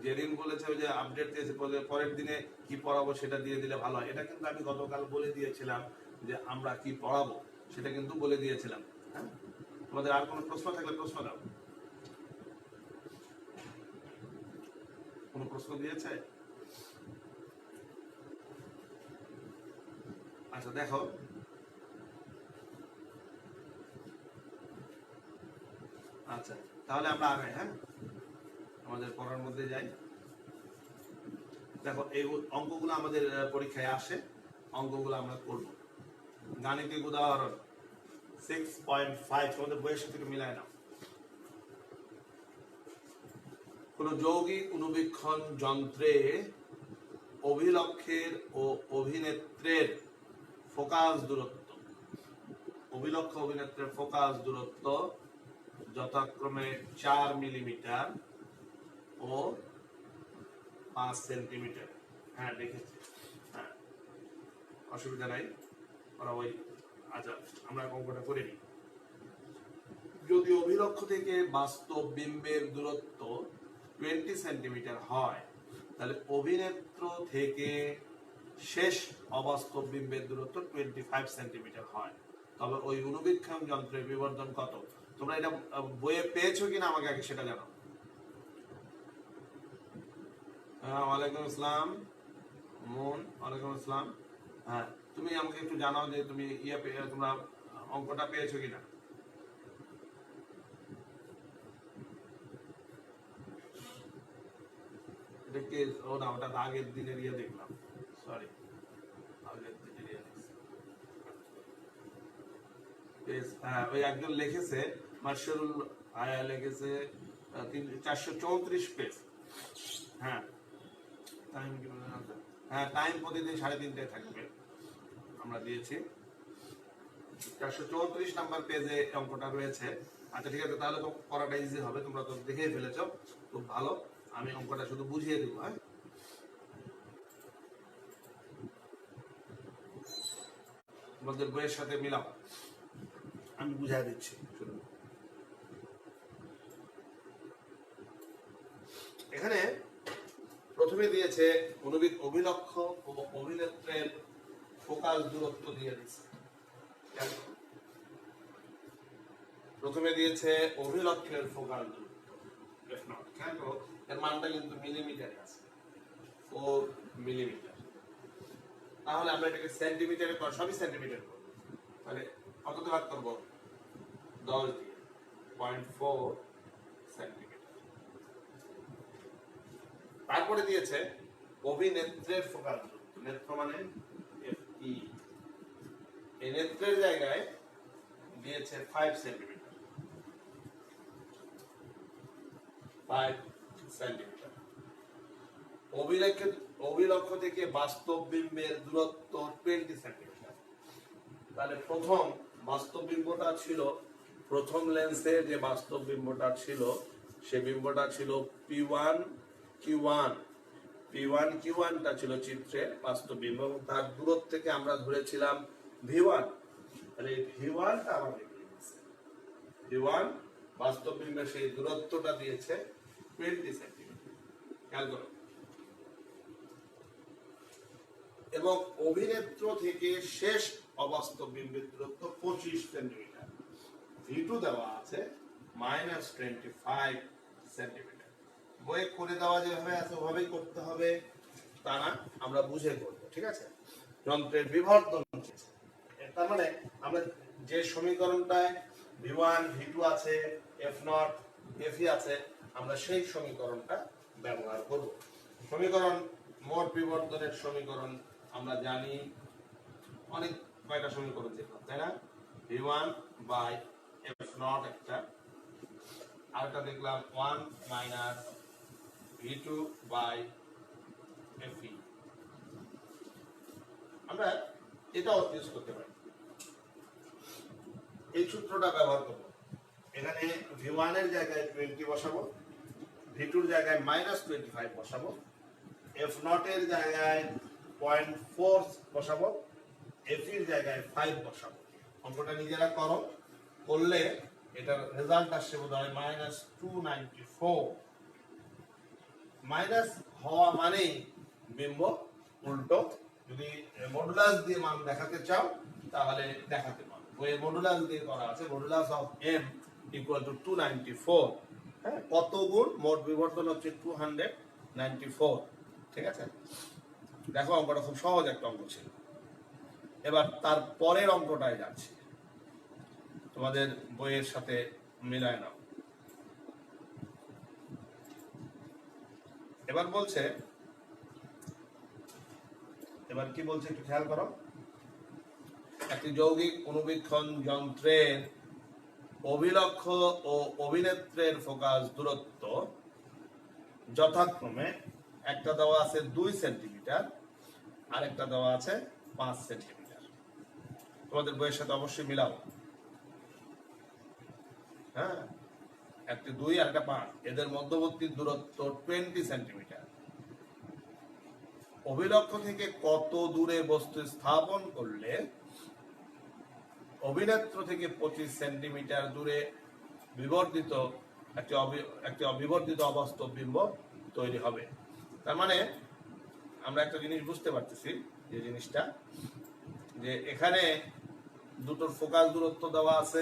জেরিন বলেছে ওই যে আপডেট দিয়েছে, পরের দিনে কি পড়াবো সেটা দিয়ে দিলে ভালো হয়। এটা কিন্তু আমি গতকাল বলে দিয়েছিলাম যে আমরা কি পড়াবো, সেটা কিন্তু বলে দিয়েছিলাম। হ্যাঁ, তোমাদের আর কোনো প্রশ্ন থাকলে প্রশ্ন দাও। কোনো প্রশ্ন দিয়েছে? আচ্ছা দেখো, আচ্ছা তাহলে আমরা আগে, হ্যাঁ আমাদের পড়ার মধ্যে যাই। দেখো এই অঙ্কগুলো আমাদের পরীক্ষায় আসে, অঙ্কগুলো আমরা করব। গাণিতিক উদাহরণ 6.5 তোমাদের বইয়ের সাথে একটু মিলায় নাও। কোন যৌগিক অনুবীক্ষণ যন্ত্রে অভিলক্ষের ও অভিনেত্রের ফোকাস দূরত্ব, অভিলক্ষ অভিনেত্রের ফোকাস দূরত্ব যথাক্রমে 4 মিলিমিটার ও 5 সেন্টিমিটার। হ্যাঁ দেখেছি, হ্যাঁ অসুবিধা নাই, ওরা ওই। আচ্ছা আমরা অঙ্কটা করে নিই। যদি অভিলক্ষ থেকে বাস্তব বিম্বের দূরত্ব 20 সেন্টিমিটার হয়, তাহলে অভিনেত্র থেকে শেষ অবাস্তব বিম্বের দূরত্ব 25 সেন্টিমিটার হয়, তবে ওই অনুবীক্ষণ যন্ত্রের বিবর্ধন কত? তোমরা এটা বইয়ে পেয়েছো কিনা আমাকে আগে সেটা জানাও। ওয়ালাইকুম আসসালাম মন, ওয়ালাইকুম আসসালাম। হ্যাঁ তুমি আমাকে একটু জানাও যে তুমি তোমরা অঙ্কটা পেয়েছো কিনা। এটা কে? ও না, ওটা আগের দিনের দেখলাম, সরি আগের দিনের হ্যাঁ ওই একজন লিখেছে, মার্শারুল আয়া লিখেছে 434 পেজ। হ্যাঁ টাইম কি বলে? হ্যাঁ টাইম প্রতিদিন 3:30টায় থাকবে, আমরা দিয়েছি 434 নাম্বার পেজে অঙ্কটা রয়েছে। আচ্ছা ঠিক আছে, তাহলে তো পড়াটা ইজি হবে, তোমরা তো দেখেই ফেলেছো, খুব ভালো। আমি অঙ্কটা শুধু বুঝিয়ে দেবো। হ্যাঁ তোমাদের বইয়ের সাথে মিলাও, আমি বুঝাই দিচ্ছি শুধু। এখানে প্রথমে দিয়েছে অভিলক্ষ ও অভিনেত্রের ফোকাস দূরত্ব দিয়ে দিচ্ছে। প্রথমে দিয়েছে অভিলক্ষের ফোকাস দূরত্ব f0, এর মানটা কিন্তু মিলিমিটারে আছে, 4 মিলিমিটার। তাহলে আমরা এটাকে সেন্টিমিটারে সবই সেন্টিমিটার করবো, তাহলে কততে ভাগ করবো? 10 দিয়ে, 0.4 সেন্টিমিটার। তারপরে দিয়েছে অভিনেত্রের ফোকাস দূরত্ব, নেত্র মানে FE, এই নেত্রের জায়গায় দিয়েছে 5 সেন্টিমিটার, 5 সেন্টিমিটার। অভিলক্ষ থেকে বাস্তব বিম্বের দূরত্ব 20 সেন্টিমিটার। তাহলে প্রথম বাস্তব বিম্বটা ছিল, প্রথম লেন্সে যে বাস্তব বিম্বটা ছিল, সে বিম্বটা ছিল P1 Q1, P1 Q1টা ছিল চিত্রে বাস্তব বিম্ব, এবং তার দূরত্ব থেকে আমরা ধরেছিলাম V1। তাহলে V1টা আমাদের V1 বাস্তব বিম্বের সেই দূরত্বটা দিয়েছে 20 সেন্টিমিটার। খেয়াল করো। এবং অভিনেত্র থেকে শেষ অবাস্তব বিম্বের দূরত্ব 25 সেন্টিমিটার। V2 দেওয়া আছে -25 সেন্টিমিটার। বইয়ে করে দেওয়া যেভাবে আছে ওভাবেই করতে হবে তা না, আমরা বুঝে করব, ঠিক আছে? যন্ত্রের বিবর্ধন, তার মানে আমরা যে সমীকরণটায় V1 V2 আছে, F0 FE আছে, আমরা সেই সমীকরণটা ব্যবহার করব। সমীকরণ, মোট বিবর্ধনের সমীকরণ আমরা জানি, অনেক কয়টা সমীকরণ দেখলাম তাই না? V1 বাই F0 একটা, আরেকটা দেখলাম 1 মাইনাস V2 বাই FE। আমরা এটাও ইউজ করতে পারি, এই সূত্রটা ব্যবহার করব। এখানে V1 এর জায়গায় 20 বসাবো, V2 এর জায়গায় -25 বসাবো, F0 এর জায়গায় 0.4 বসাবো, FE এর জায়গায় 5 বসাবো। অঙ্কটা নিজেরা করো, করলে এটার রেজাল্ট আসছে বোধহয় -294। মাইনাস হওয়া মানেই বিম্ব উল্টো। যদি মডুলাস দিয়ে মান দেখাতে চাও তাহলে দেখাতে পারো। ওই মডুলাস দিয়ে করা আছে, modulus of m equal to 294। হ্যাঁ, কত গুণ? মোট বিবর্তন হচ্ছে 294। ঠিক আছে, দেখো অঙ্কটা খুব সহজ একটা অঙ্ক ছিল। এবার তার পরের অঙ্কটায় যাচ্ছি, তোমাদের বইয়ের সাথে মিলায় নাও। এবার বলছে, এবার কি বলছে একটু খেয়াল করো। একটি যৌগিক অনুবীক্ষণ যন্ত্রের অভিলক্ষ ও অভিনেত্রের ফোকাস দূরত্ব যথাক্রমে একটা দেওয়া আছে 2 সেন্টিমিটার আর একটা দেওয়া আছে 5 সেন্টিমিটার। তোমাদের বইয়ের সাথে অবশ্যই মিলাও। হ্যাঁ, একটি 2 আর একটা 5, এদের মধ্যবর্তী দূরত্ব 20 সেন্টিমিটার। অভিলক্ষ থেকে কত দূরে বস্তু স্থাপন করলে অভিনেত্র থেকে 25 সেন্টিমিটার দূরে বিবর্তিত একটি অবিবর্তিত অবাস্তব বিম্ব তৈরি হবে? তার মানে আমরা একটা জিনিস বুঝতে পারতেছি, যে জিনিসটা যে এখানে দুটোর ফোকাস দূরত্ব দেওয়া আছে,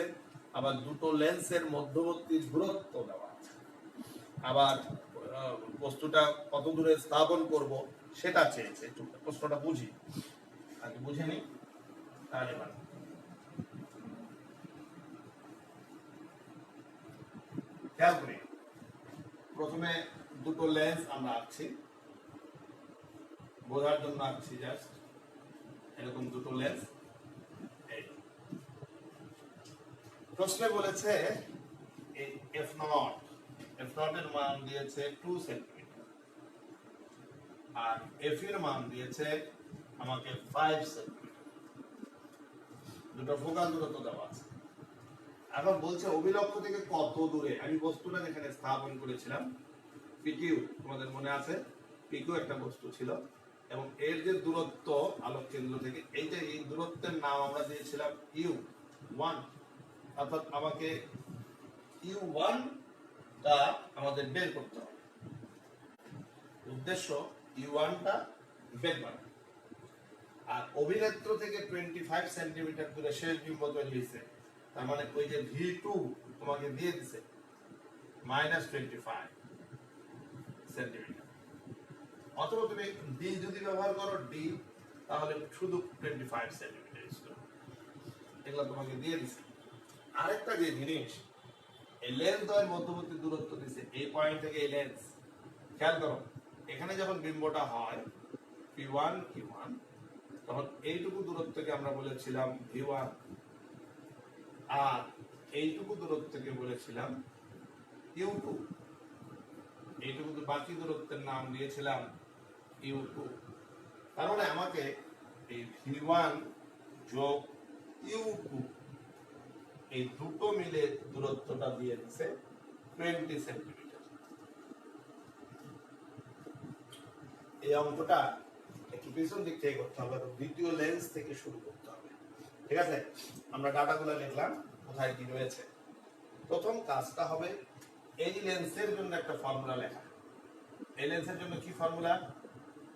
আবার দুটো লেন্সের মধ্যবর্তী দূরত্ব দেওয়া আছে, আবার বস্তুটা কত দূরে স্থাপন করব সেটা চেয়েছে। একটু প্রশ্নটা বুঝি, আগে বুঝে নি তাহলে ভালো। খেয়াল করি, প্রথমে দুটো লেন্স আমরা আঁকছি, বোঝার জন্য আঁকছি জাস্ট। এরকম দুটো লেন্স। প্রশ্নে বলেছে এফ নট এর মান দিয়েছে 2 সেন্টিমিটার আর এফ এর মান দিয়েছে আমাকে 5 সেন্টিমিটার। দুটো ফোকাস দূরত্ব দেওয়া আছে। এখন বলছে অভিলক্ষ থেকে কত দূরে আমি বস্তুটা যেখানে স্থাপন করেছিলাম, পিকিউ, তোমাদের মনে আছে পিকিউ একটা বস্তু ছিল, এবং এর যে দূরত্ব আলোক কেন্দ্র থেকে, এই দূরত্বের নাম আমরা দিয়েছিলাম u1। অর্থাৎ আমাকে u1 টা আমাদের বের করতে হবে। উদ্দেশ্য u1 টা বের করা। আর অভিনেত্র থেকে 25 সেন্টিমিটার দূরে শেষ বিম্ব তৈরি হয়েছে, তার মানে ওই যে v2 তোমাকে দিয়ে দিছে -25 সেন্টিমিটার। অথবা তুমি d যদি ব্যবহার করো d, তাহলে শুধু 25 সেন্টিমিটার ছিল। এগুলো তোমাকে দিয়ে দিছে। আরেকটা যে জিনিস, এই লেন্স দ্বয়ের মধ্যবর্তী দূরত্ব দিছে এই পয়েন্ট থেকে এই লেন্স। খেয়াল করো, এখানে যখন বিম্বটা হয় p1 q1, তখন এইটুকু দূরত্বকে আমরা বলেছিলাম v1, আর এইটুকু দূরত্বকে বলেছিলাম u2। এইটুকু বাকি দূরত্বের নাম দিয়েছিলাম u2। তার মানে আমাকে এই v1 যোগ u2 এই দুটো মিলে দূরত্বটা দিয়ে দিছে 20 সেন্টিমিটার। এই অঙ্কটা একটু পিছন দিক থেকে করতে হবে, দ্বিতীয় লেন্স থেকে শুরু করতে হবে। ঠিক আছে, আমরা ডাটাগুলো লিখলাম কোথায় কি রয়েছে। প্রথম কাজটা হবে এই লেন্সের জন্য একটা ফর্মুলা লেখা। এই লেন্সের জন্য কি formula?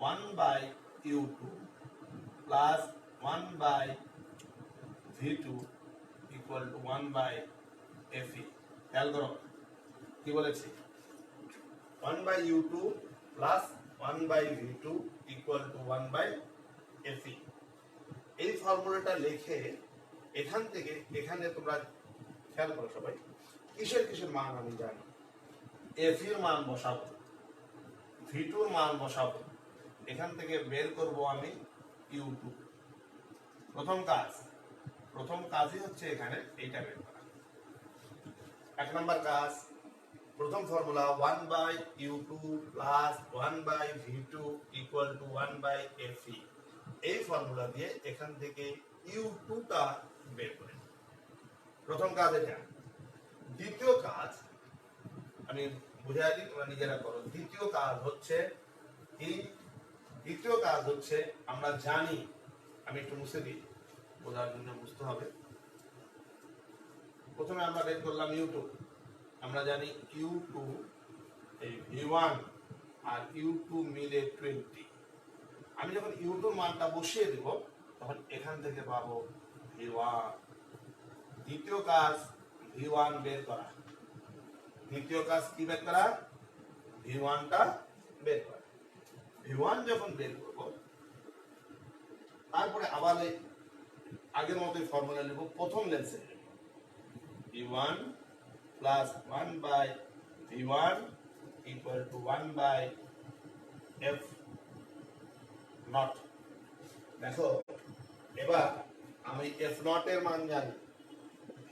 1/u2 plus 1/v2 equal to 1/fe। খেয়াল করো কি বলেছি, 1/u2 plus 1/v2 equal to 1/fe। এই ফর্মুলাটা লিখে এখান থেকে এখানে তোমরা খেয়াল করো সবাই, কিসের কিসের মান আমি জানি। এফ এর মান বসাবো, v2 এর মান বসাবো, এখান থেকে বের করব আমি u2। প্রথম কাজই হচ্ছে এখানে এইটা বের করা। এক নম্বর কাজ, প্রথম formula 1/u2 plus 1/v2 equal to 1/fe। এই ফর্মুলা দিয়ে এখান থেকে u2 টা বের করে। প্রথম কাজ এটা। দ্বিতীয় কাজ আমি বুঝাই দিই, তোমরা নিজেরা করো। দ্বিতীয় কাজ হচ্ছে আমরা জানি, আমি একটু মুছে দিই বোঝার জন্য, বুঝতে হবে। প্রথমে আমরা বের করলাম ইউ2। আমরা জানি ইউ2 এই v1 আর ইউ2 মিলে 20। আমি যখন ইউ2 মানটা বসিয়ে দিব তখন এখান থেকে পাবো v1। দ্বিতীয় কাজ v1 বের করা। দ্বিতীয় কাজ কি বের করা? v1 টা বের করা। v1 যখন বের করব তারপরে আবার এই আগের মতোই ফর্মুলা নেব, প্রথম লেন্সে v1 plus 1 by v1 equal to 1 by f nought. দেখো এবার আমি f নট এর মান জানি,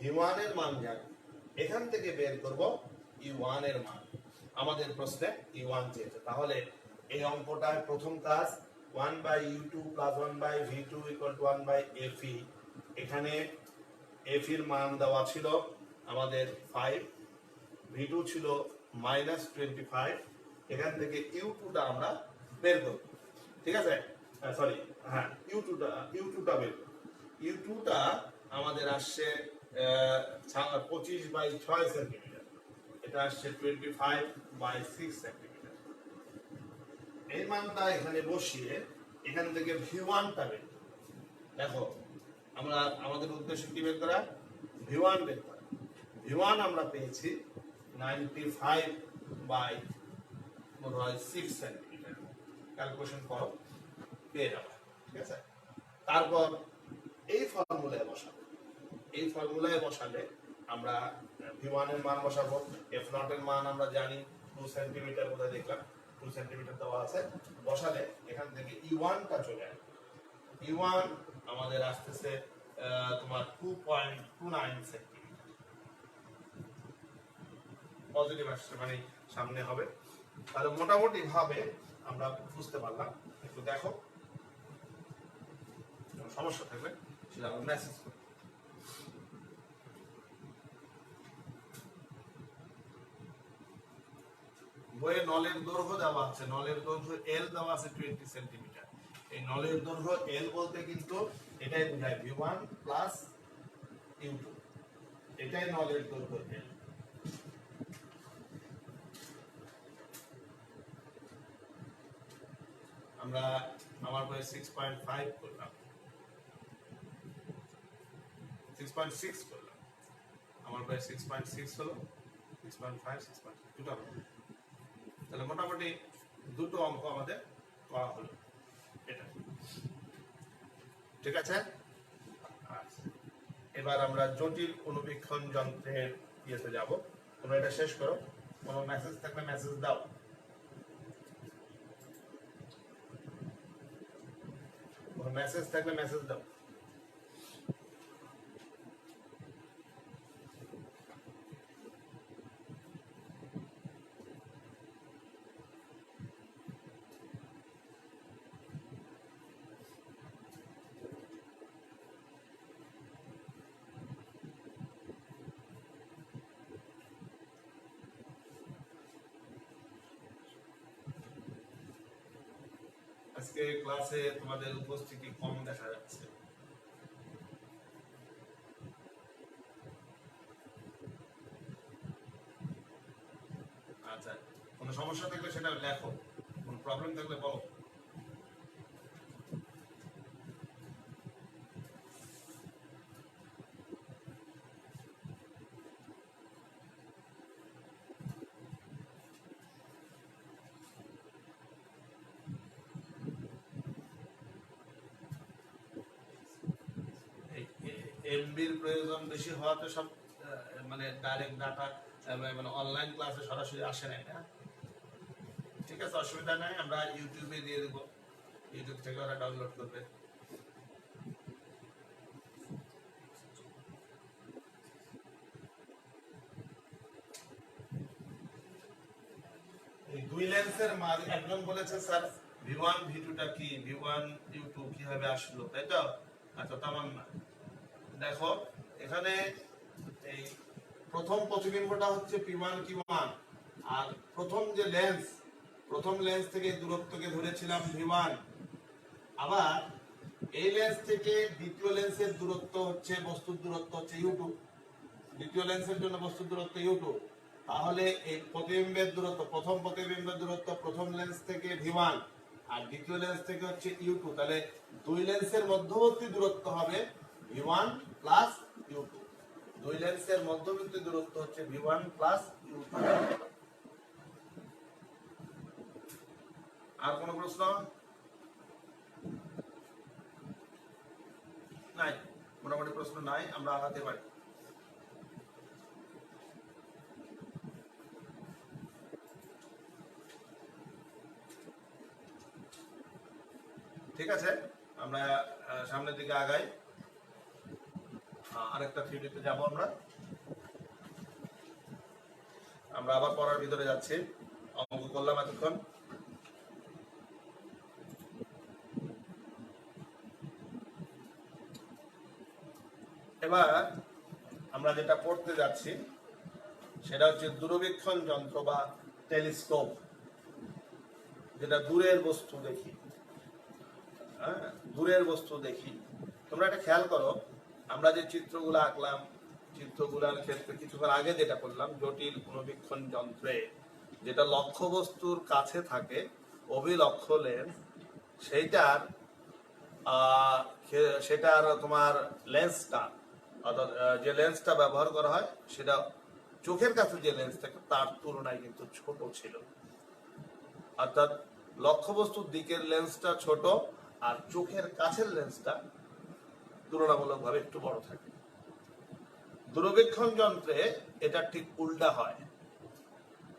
v1 এর মান জানি, এখান থেকে বের করব u1 এর মান। আমাদের প্রশ্নে u1 চেয়েছে, তাহলে এই অঙ্কটার প্রথম কাজ 1 বাই u2 plus 1 by v2 equal to 1 by fe। এখানে f এর মান দেওয়া ছিল আমাদের 5, v2 ছিল -25। এখান থেকে u2 টা আমরা বের করব, ঠিক আছে? সরি, হ্যাঁ u2 টা বের করব। u2 টা আমাদের আসছে 25 বাই 6 সেন্টিমিটার, এটা আসছে 25 বাই 6 সেন্টিমিটার। এই মানটা এখানে বসিয়ে এখান থেকে v1 টা বের করব। দেখো আমরা আমাদের উদ্দেশ্য কি বের করা? v1 বের করা। v1 আমরা পেয়েছি 95 বাই 6 সেন্টিমিটার। ক্যালকুলেশন করো, পেয়ে যাবে, ঠিক আছে? তারপর এই ফর্মুলায় বসাবো। এই ফর্মুলায় বসালে আমরা v1 এর মান বসাবো। f নট এর মান আমরা জানি 2 সেন্টিমিটার, কোথায় দেখলাম 2 সেন্টিমিটার দেওয়া আছে। বসালে এখান থেকে u1 টা চলে আসবে। u1 আমাদের আসতেছে তোমার 2.29 সেন্টিমিটার। পজিটিভ আসছে মানে সামনে হবে। তাহলে মোটামুটি ভাবে আমরা বুঝতে পারলাম। একটু দেখো, সমস্যা থাকলে সেটা আমরা মেসেজ করি। বইয়ে নলের দৈর্ঘ্য দেওয়া আছে, নলের দৈর্ঘ্য এল দেওয়া আছে 20 সেন্টিমিটার। এই নলের দৈর্ঘ্য এল বলতে কিন্তু এটাই বোঝায় v1 প্লাস u2, এটাই নলের দৈর্ঘ্য এল। আমরা আমার বইয়ে 6.5 করলাম, 6.6 করলাম। আমার বইয়ে 6.6 হলো, 6.5, 6.6 দুটো হলো। তাহলে মোটামুটি দুটো অঙ্ক আমাদের করা হলো, এটা ঠিক আছে? আচ্ছা, এবার আমরা জটিল অনুবীক্ষণ যন্ত্রের ইয়েতে যাব। তোমরা এটা শেষ করো, কোনো মেসেজ থাকলে মেসেজ দাও। কোনো মেসেজ থাকলে মেসেজ দাও। আজকে ক্লাসে তোমাদের উপস্থিতি কম দেখা যাচ্ছে। আচ্ছা, কোনো সমস্যা থাকলে সেটা লেখো, কোনো প্রবলেম থাকলে বলো। এমবির প্রয়োজন বেশি হওয়াতে সব মানে ডাইরেক্ট ডাটা মানে অনলাইন ক্লাসে সরাসরি আসে নাই না। ঠিক আছে, অসুবিধা নাই, আমরা ইউটিউবে দিয়ে দেবো, ইউটিউব থেকে ওরা ডাউনলোড করবে। এই দুই লেন্সের মাঝ একজন বলেছে স্যার v1 v2 টা কি, v1 u2 কিভাবে আসলো, তাই তো? আচ্ছা, তেমন না। দেখো এখানে এই প্রথম প্রতিবিম্বটা হচ্ছে p1 q1, আর প্রথম যে লেন্স, প্রথম লেন্স থেকে দূরত্বকে ধরেছিলাম v1। আবার এই লেন্স থেকে দ্বিতীয় লেন্সের দূরত্ব হচ্ছে, বস্তুর দূরত্ব হচ্ছে u2। দ্বিতীয় লেন্সের জন্য বস্তুর দূরত্ব u2, তাহলে এই প্রতিবিম্বের দূরত্ব, প্রথম প্রতিবিম্বের দূরত্ব প্রথম লেন্স থেকে v1 আর দ্বিতীয় লেন্স থেকে হচ্ছে u2, তাহলে দুই লেন্সের মধ্যবর্তী দূরত্ব হবে v1 প্লাস u2। দুই লেন্সের মধ্যবর্তী দূরত্ব হচ্ছে v1 প্লাস u2। আর কোন প্রশ্ন নাই? মোটামুটি প্রশ্ন নাই, আমরা আগাতে পারি। ঠিক আছে, আমরা সামনের দিকে আগাই। আরেকটা থিওরিতে যাব আমরা আবার পড়ার ভিতরে যাচ্ছি। অঙ্ক করলাম এতক্ষণ। এবার আমরা যেটা পড়তে যাচ্ছি সেটা হচ্ছে দূরবীক্ষণ যন্ত্র বা টেলিস্কোপ, যেটা দূরের বস্তু দেখি। হ্যাঁ, দূরের বস্তু দেখি। তোমরা এটা খেয়াল করো, আমরা যে চিত্রগুলো আঁকলাম, চিত্রগুলোর ক্ষেত্রে কিছুক্ষণ আগে যেটা করলাম, জটিল দূরবীক্ষণ যন্ত্রে যেটা লক্ষ্য বস্তুর কাছে থাকে অভিলক্ষ লেন্স, সেটার তোমার লেন্সটা, অর্থাৎ যে লেন্সটা ব্যবহার করা হয় সেটা চোখের কাছে যে লেন্স থাকে তার তুলনায় কিন্তু ছোট ছিল। অর্থাৎ লক্ষ্যবস্তুর দিকের লেন্সটা ছোট আর চোখের কাছের লেন্সটা তুলনামূলকভাবে একটু বড় থাকে। দূরবীক্ষণ যন্ত্রে এটা ঠিক উল্টা হয়।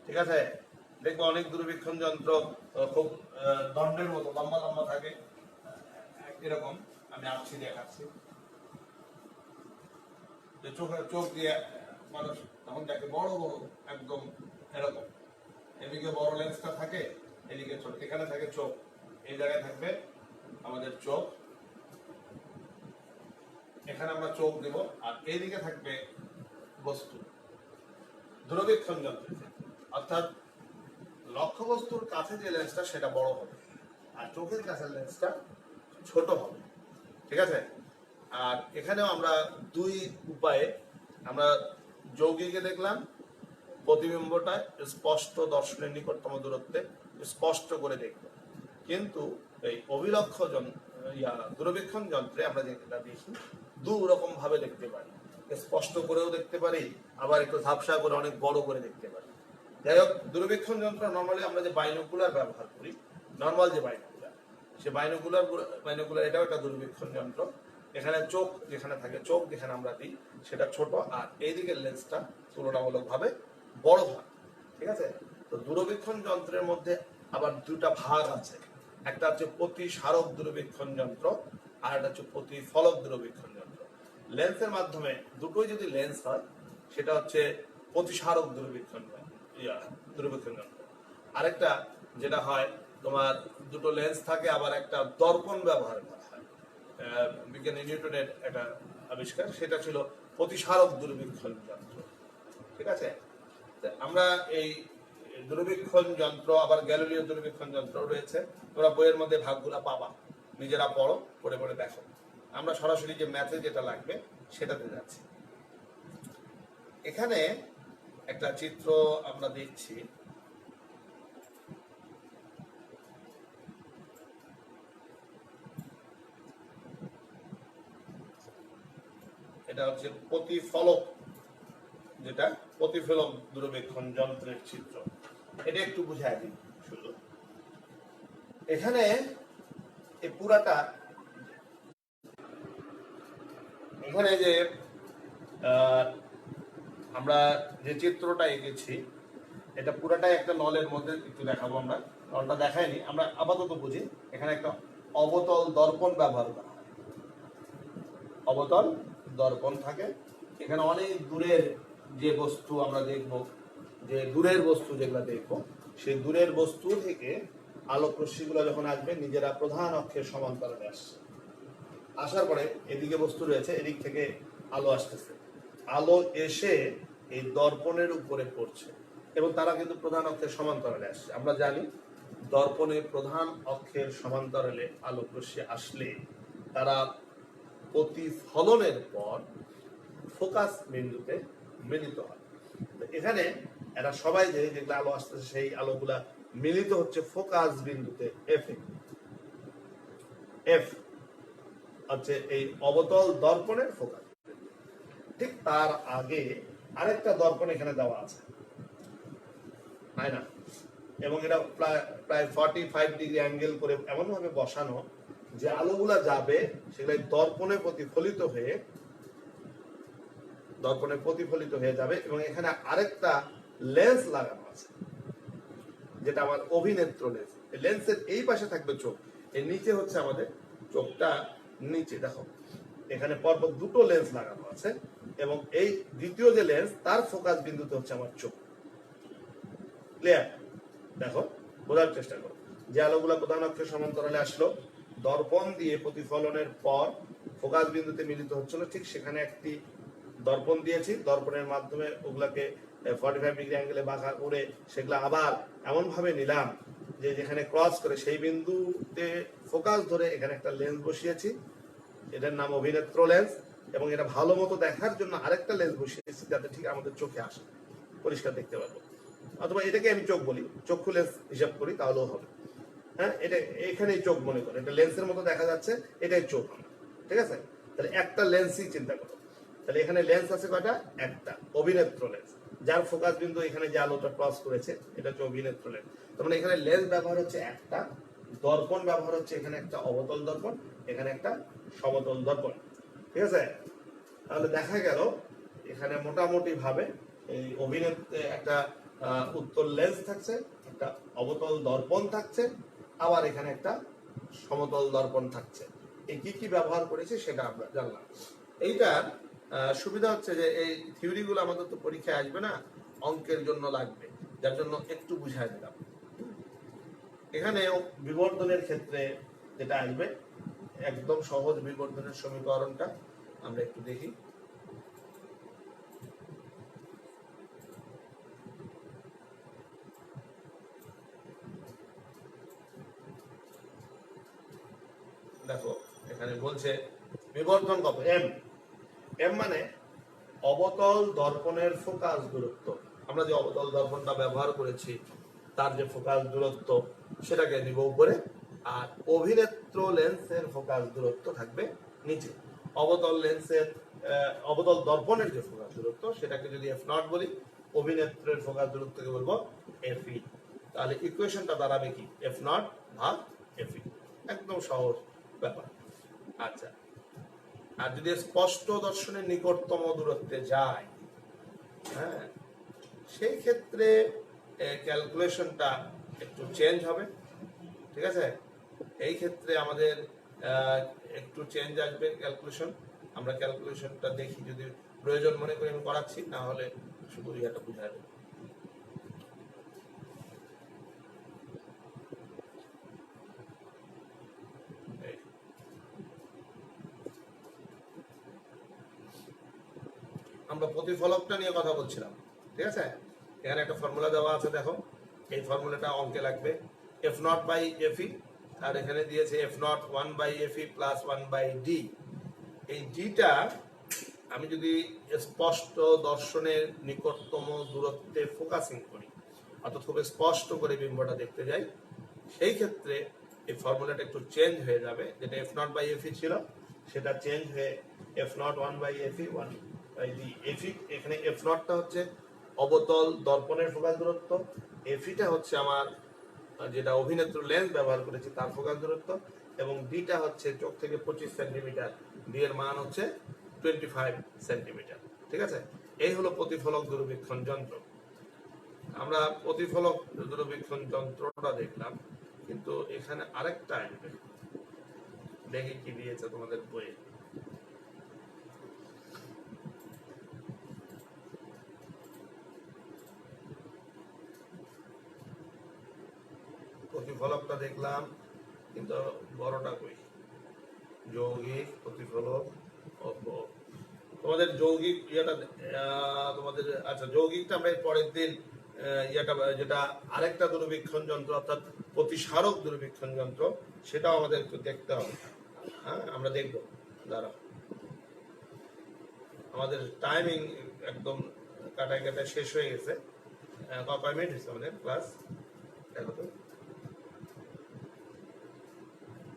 ঠিক আছে, দেখবো অনেক দূরবীক্ষণ যন্ত্র খুব দণ্ডের মতো লম্বা লম্বা থাকে, এরকম। আমি আঁকছি, দেখাচ্ছি। চোখ দিয়ে মানুষ তখন দেখে বড় বড়, একদম এরকম। এদিকে বড় লেন্সটা থাকে, এদিকে ছোট। এখানে থাকে চোখ, এই জায়গায় থাকবে আমাদের চোখ, এখানে আমরা চোখ দেব, আর এইদিকে থাকবে বস্তু। দূরবীক্ষণ যন্ত্র অর্থাৎ লক্ষ্যবস্তুর কাছে যে লেন্সটা সেটা বড় হবে আর চোখের কাছের লেন্সটা ছোট হবে। ঠিক আছে, আর এখানেও আমরা দুই উপায়ে, আমরা যৌগিকে দেখলাম প্রতিবিম্বটা স্পষ্ট দর্শনের নিকটতম দূরত্বে স্পষ্ট করে দেখব, কিন্তু এই অভিলক্ষ দূরবীক্ষণ যন্ত্রে আমরা যেটা দেখি দু রকম ভাবে দেখতে পারি, স্পষ্ট করেও দেখতে পারি, আবার একটু ঝাপসা করে অনেক বড় করে দেখতে পারি। যাই হোক, দূরবীক্ষণ যন্ত্র নর্মালি আমরা যে বাইনোকুলার ব্যবহার করি, নর্মাল যে বাইনোকুলার, সে বাইনোকুলার এটাও একটা দূরবীক্ষণ যন্ত্র। এখানে চোখ যেখানে থাকে, চোখ যেখানে আমরা দিই সেটা ছোট, আর এইদিকের লেন্সটা তুলনামূলকভাবে বড় হয়। ঠিক আছে, তো দূরবীক্ষণ যন্ত্রের মধ্যে আবার দুটা ভাগ আছে, একটা হচ্ছে প্রতিসারক দূরবীক্ষণ যন্ত্র আর একটা হচ্ছে প্রতিফলক দূরবীক্ষণ যন্ত্র। লেন্সের মাধ্যমে দুটোই যদি লেন্স হয় সেটা হচ্ছে প্রতিসারক দূরবীক্ষণ যন্ত্র। আরেকটা যেটা হয় তোমার দুটো লেন্স থাকে, আবার একটা দর্পণ ব্যবহার করা হয়, বিজ্ঞানী নিউটনের একটা আবিষ্কার, সেটা ছিল প্রতিসারক দূরবীক্ষণ যন্ত্র। ঠিক আছে, আমরা এই দূরবীক্ষণ যন্ত্র, আবার গ্যালিলিও দূরবীক্ষণ যন্ত্র রয়েছে, তোমরা বইয়ের মধ্যে ভাগগুলা পাবা, নিজেরা পড়ো, পড়ে পড়ে দেখো। আমরা সরাসরি যে ম্যাথে যেটা লাগবে সেটাতে যাচ্ছি। এখানে একটা চিত্র আমরা দেখছি, এটা হচ্ছে প্রতিফলক, যেটা প্রতিফলক দূরবীক্ষণ যন্ত্রের চিত্র। এটা একটু বুঝাই দিই শুধু। এখানে এই পুরাটা, এখানে যে আমরা যে চিত্রটা এঁকেছি এটা পুরাটাই একটা নলের মধ্যে, একটু দেখাবো আমরা। নলটা দেখাইনি, আমরা আপাতত বুঝি। এখানে একটা অবতল দর্পণ ব্যবহার করা হয়, অবতল দর্পণ থাকে। এখানে অনেক দূরের যে বস্তু আমরা দেখব, যে দূরের বস্তু যেগুলো দেখব, সেই দূরের বস্তু থেকে আলোক রশ্মিগুলো যখন আসবে নিজেরা প্রধান অক্ষের সমান্তরালে আসছে, আসার পরে এদিকে বস্তু রয়েছে, এদিক থেকে আলো আসতেছে, আলো এসে এই দর্পণের উপরে পড়ছে এবং তারা কিন্তু প্রধান অক্ষের সমান্তরালে আসছে। আমরা জানি দর্পণের প্রধান অক্ষের সমান্তরালে আলোক রশ্মি আসলে তারা প্রতিফলনের পর ফোকাস বিন্দুতে মিলিত হয়। তো এখানে এরা সবাই যেগুলো আলো আসতেছে সেই আলোগুলা মিলিত হচ্ছে ফোকাস বিন্দুতে এফ এ। এফ হচ্ছে এই অবতল দর্পণের ফোকাস। ঠিক তার আগে আরেকটা দর্পণ এখানে দেওয়া আছে, তাই না? এবং এটা প্রায় 45 ডিগ্রি অ্যাঙ্গেল করে এমন ভাবে বসানো যে আলোগুলা যাবে সেগুলো দর্পণে প্রতিফলিত হয়ে যাবে। এবং এখানে আরেকটা লেন্স লাগানো আছে, যেটা আমার অভিনেত্র লেন্স। লেন্সের এই পাশে থাকবে চোখ, এর নিচে হচ্ছে আমাদের চোখটা। নিচে দেখো এখানে পরপর দুটো লেন্স লাগানো আছে, এবং এই দ্বিতীয় যে লেন্স তার ফোকাস বিন্দুতে হচ্ছে আমার চোখ। ক্লিয়ার? দেখো, বোঝার চেষ্টা করো। যে আলোগুলো প্রধান অক্ষের সমান্তরালে আসলো, দর্পণ দিয়ে প্রতিফলনের পর ফোকাস বিন্দুতে মিলিত হচ্ছিল, ঠিক সেখানে একটি দর্পণ দিয়েছি। দর্পণের মাধ্যমে ওগুলাকে 45 ডিগ্রি অ্যাঙ্গেলে বাঁকা করে সেগুলা আবার এমন ভাবে নিলাম যে যেখানে ক্রস করে সেই বিন্দুতে ফোকাস ধরে এখানে একটা লেন্স বসিয়েছি, এটার নাম অভিনেত্র লেন্স। এবং এটা ভালো মতো দেখার জন্য আরেকটা লেন্স বসিয়েছি, যাতে ঠিক আমাদের চোখে আসে, পরিষ্কার দেখতে পারবো। অথবা এটাকে আমি চোখ বলি, চক্ষু লেন্স হিসাব করি, তাহলেও হবে। হ্যাঁ, এটা এখানেই চোখ মনে করে, এটা লেন্সের মতো দেখা যাচ্ছে, এটাই চোখ। ঠিক আছে? তাহলে একটা লেন্সই চিন্তা করো। তাহলে এখানে লেন্স আছে কয়টা? একটা, অভিনেত্র লেন্স, যার ফোকাস বিন্দু এখানে যে আলোটা ক্রস করেছে এটা হচ্ছে অভিনেত্র লেন্স। তার মানে এখানে লেন্স ব্যবহার হচ্ছে একটা, দর্পণ ব্যবহার হচ্ছে এখানে একটা অবতল দর্পণ, এখানে একটা সমতল দর্পণ। ঠিক আছে? তাহলে দেখা গেল এখানে মোটামুটি ভাবে এই অভিনেত্রে একটা উত্তল লেন্স থাকছে, একটা অবতল দর্পণ থাকছে, আবার এখানে একটা সমতল দর্পণ থাকছে। এই কি কি ব্যবহার করেছে সেটা আমরা জানলাম। এইটার সুবিধা হচ্ছে যে এই থিওরিগুলো আমাদের তো পরীক্ষায় আসবে না, অঙ্কের জন্য লাগবে, যার জন্য একটু বুঝাই দিলাম। এখানে বিবর্ধনের ক্ষেত্রে যেটা আসবে, একদম সহজ বিবর্ধনের সমীকরণটা আমরা একটু দেখি। দেখো এখানে বলছে বিবর্ধন কত, এম। এম মানে অবতল দর্পণের ফোকাস দূরত্ব। আমরা যে অবতল দর্পণটা ব্যবহার করেছি তার যে ফোকাস দূরত্ব সেটাকে নিব উপরে, আর অভিনেত্র লেন্সের ফোকাস দূরত্ব থাকবে নিচে। অবতল দর্পণের যে ফোকাস দূরত্ব সেটাকে যদি এফ নট বলি, অভিনেত্রের ফোকাস দূরত্বকে বলবো এফ ই। তাহলে ইকুয়েশনটা দাঁড়াবে কি? এফ নট ভাগ এফ ই। একদম সহজ ব্যাপার। আচ্ছা, আর যদি স্পষ্ট দর্শনের নিকটতম দূরত্বে যায়, হ্যাঁ, সেই ক্ষেত্রে ক্যালকুলেশনটা একটু চেঞ্জ হবে। ঠিক আছে? এই ক্ষেত্রে আমাদের একটু চেঞ্জ আসবে ক্যালকুলেশন। আমরা ক্যালকুলেশনটা দেখি, যদি প্রয়োজন মনে করি আমি করাচ্ছি, না হলে শুধু ইয়েটা বুঝাই দেবো। আমরা প্রতিফলকটা নিয়ে কথা বলছিলাম। ঠিক আছে? এখানে একটা ফর্মুলা দেওয়া আছে, দেখো এই ফর্মুলাটা অঙ্কে লাগবে। F nought by F E, আর এখানে দিয়েছে F nought 1 by F E plus 1 by D. এই ডিটা আমি যদি স্পষ্ট দর্শনের নিকটতম দূরত্বে ফোকাসিং করি, অর্থাৎ খুব স্পষ্ট করে বিম্বটা দেখতে যাই, সেই ক্ষেত্রে এই ফর্মুলাটা একটু চেঞ্জ হয়ে যাবে। যেটা F nought by F E ছিল সেটা চেঞ্জ হয়ে F nought 1 by F E 1 by D. F E, এখানে এফ নটটা হচ্ছে অবতল দর্পণের ফোকাস দূরত্ব, এফ ইটা হচ্ছে আমার যেটা অভিনেত্র লেন্স ব্যবহার করেছি তার ফোকাস দূরত্ব, এবং ডিটা হচ্ছে চোখ থেকে 25 সেন্টিমিটার, ডি এর মান হচ্ছে 25 সেন্টিমিটার। ঠিক আছে? এই হলো প্রতিফলক দূরবীক্ষণ যন্ত্র। আমরা প্রতিফলক দূরবীক্ষণ যন্ত্রটা দেখলাম, কিন্তু এখানে আরেকটা আসবে, দেখি কি দিয়েছে তোমাদের বইয়ে। প্রতিফলকটা দেখলাম, কিন্তু বড়টা কই? যৌগিক প্রতিফলক। তোমাদের যৌগিক ইয়েটা তোমাদের, আচ্ছা যৌগিকটা আমরা পরের দিন ইয়েটা, যেটা আরেকটা দূরবীক্ষণ যন্ত্র অর্থাৎ প্রতিসারক দূরবীক্ষণ যন্ত্র, সেটাও আমাদের একটু দেখতে হবে। হ্যাঁ, আমরা দেখবো। দাঁড়াও, আমাদের টাইমিং একদম কাটায় কাটায় শেষ হয়ে গেছে। কয় মিনিট হয়েছে আমাদের ক্লাস? দেখো তো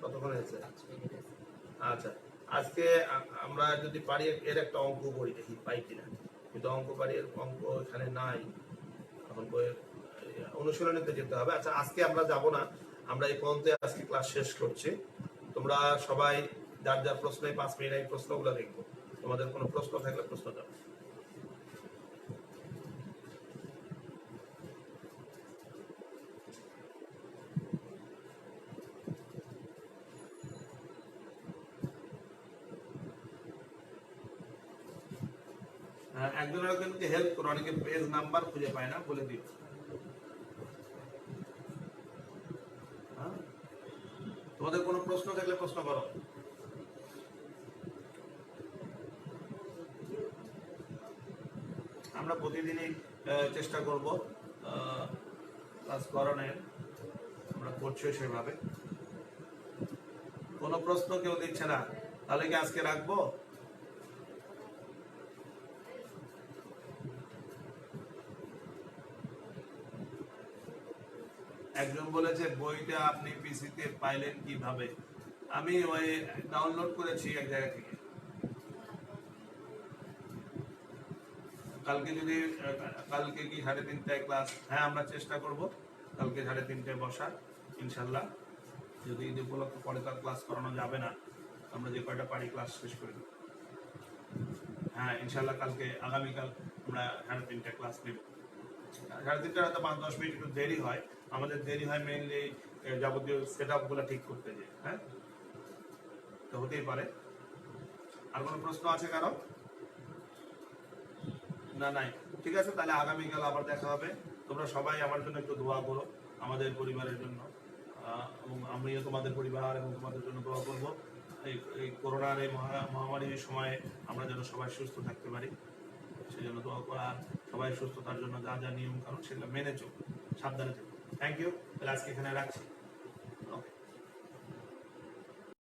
কতক্ষণ হয়েছে। 5 মিনিট আছে। আচ্ছা, আজকে আমরা যদি পারি এর একটা অঙ্ক করি, দেখি পাই কিনা। কিন্তু অঙ্ক পারি, এর অঙ্ক এখানে নাই, এখন বইয়ের অনুশীলনীতে যেতে হবে। আচ্ছা, আজকে আমরা যাব না, আমরা এই পর্যন্ত আজকে ক্লাস শেষ করছি। তোমরা সবাই যার যার প্রশ্নে 5 মিনিট এই প্রশ্নগুলো দেখবো। তোমাদের কোনো প্রশ্ন থাকলে প্রশ্ন দাও। একজন আরেকজনকে হেল্প করো, অনেকে পেজ নাম্বার খুঁজে পায় না, বলে দিও। হ্যাঁ? তোমাদের কোনো প্রশ্ন থাকলে প্রশ্ন করো। আমরা প্রতিদিনই চেষ্টা করব ক্লাস করানোর, আমরা করছি সেভাবে। কোনো প্রশ্ন কেউ দিচ্ছে না, তাহলে কি আজকে রাখবো? একজন বলেছে বইটা আপনি পিসিতে পাইলেন কিভাবে? আমি ওই ডাউনলোড করেছি এক জায়গা থেকে। কালকে যদি কালকে কি 3:30টায় ক্লাস? হ্যাঁ, আমরা চেষ্টা করব কালকে 3:30টায় বসার, ইনশাল্লাহ। যদি ঈদ উপলক্ষে পরে তার ক্লাস করানো যাবে না, আমরা যে কয়টা পারি ক্লাস শেষ করে দেব। হ্যাঁ, ইনশাল্লাহ কালকে আগামীকাল আমরা 3:30টায় ক্লাস নেব। 3:30টায় হয়তো 5-10 মিনিট একটু দেরি হয়, আমাদের দেরি হয় মেইনলি যাবতীয় সেট আপগুলো ঠিক করতে যেয়ে। হ্যাঁ, তো হতেই পারে। আর কোনো প্রশ্ন আছে কারো? না, নাই। ঠিক আছে, তাহলে আগামীকাল আবার দেখা হবে। তোমরা সবাই আমার জন্য একটু দোয়া করো, আমাদের পরিবারের জন্য, এবং আমিও তোমাদের পরিবার এবং তোমাদের জন্য দোয়া করব। এই করোনার এই মহামারীর সময়ে আমরা যেন সবাই সুস্থ থাকতে পারি, সেজন্য দোয়া করা। সবাই সুস্থতার জন্য যা যা নিয়ম কানুন সেগুলো মেনে চলো, সাবধানে থেকো। Thank you. তাহলে আজকে এখানে রাখছি।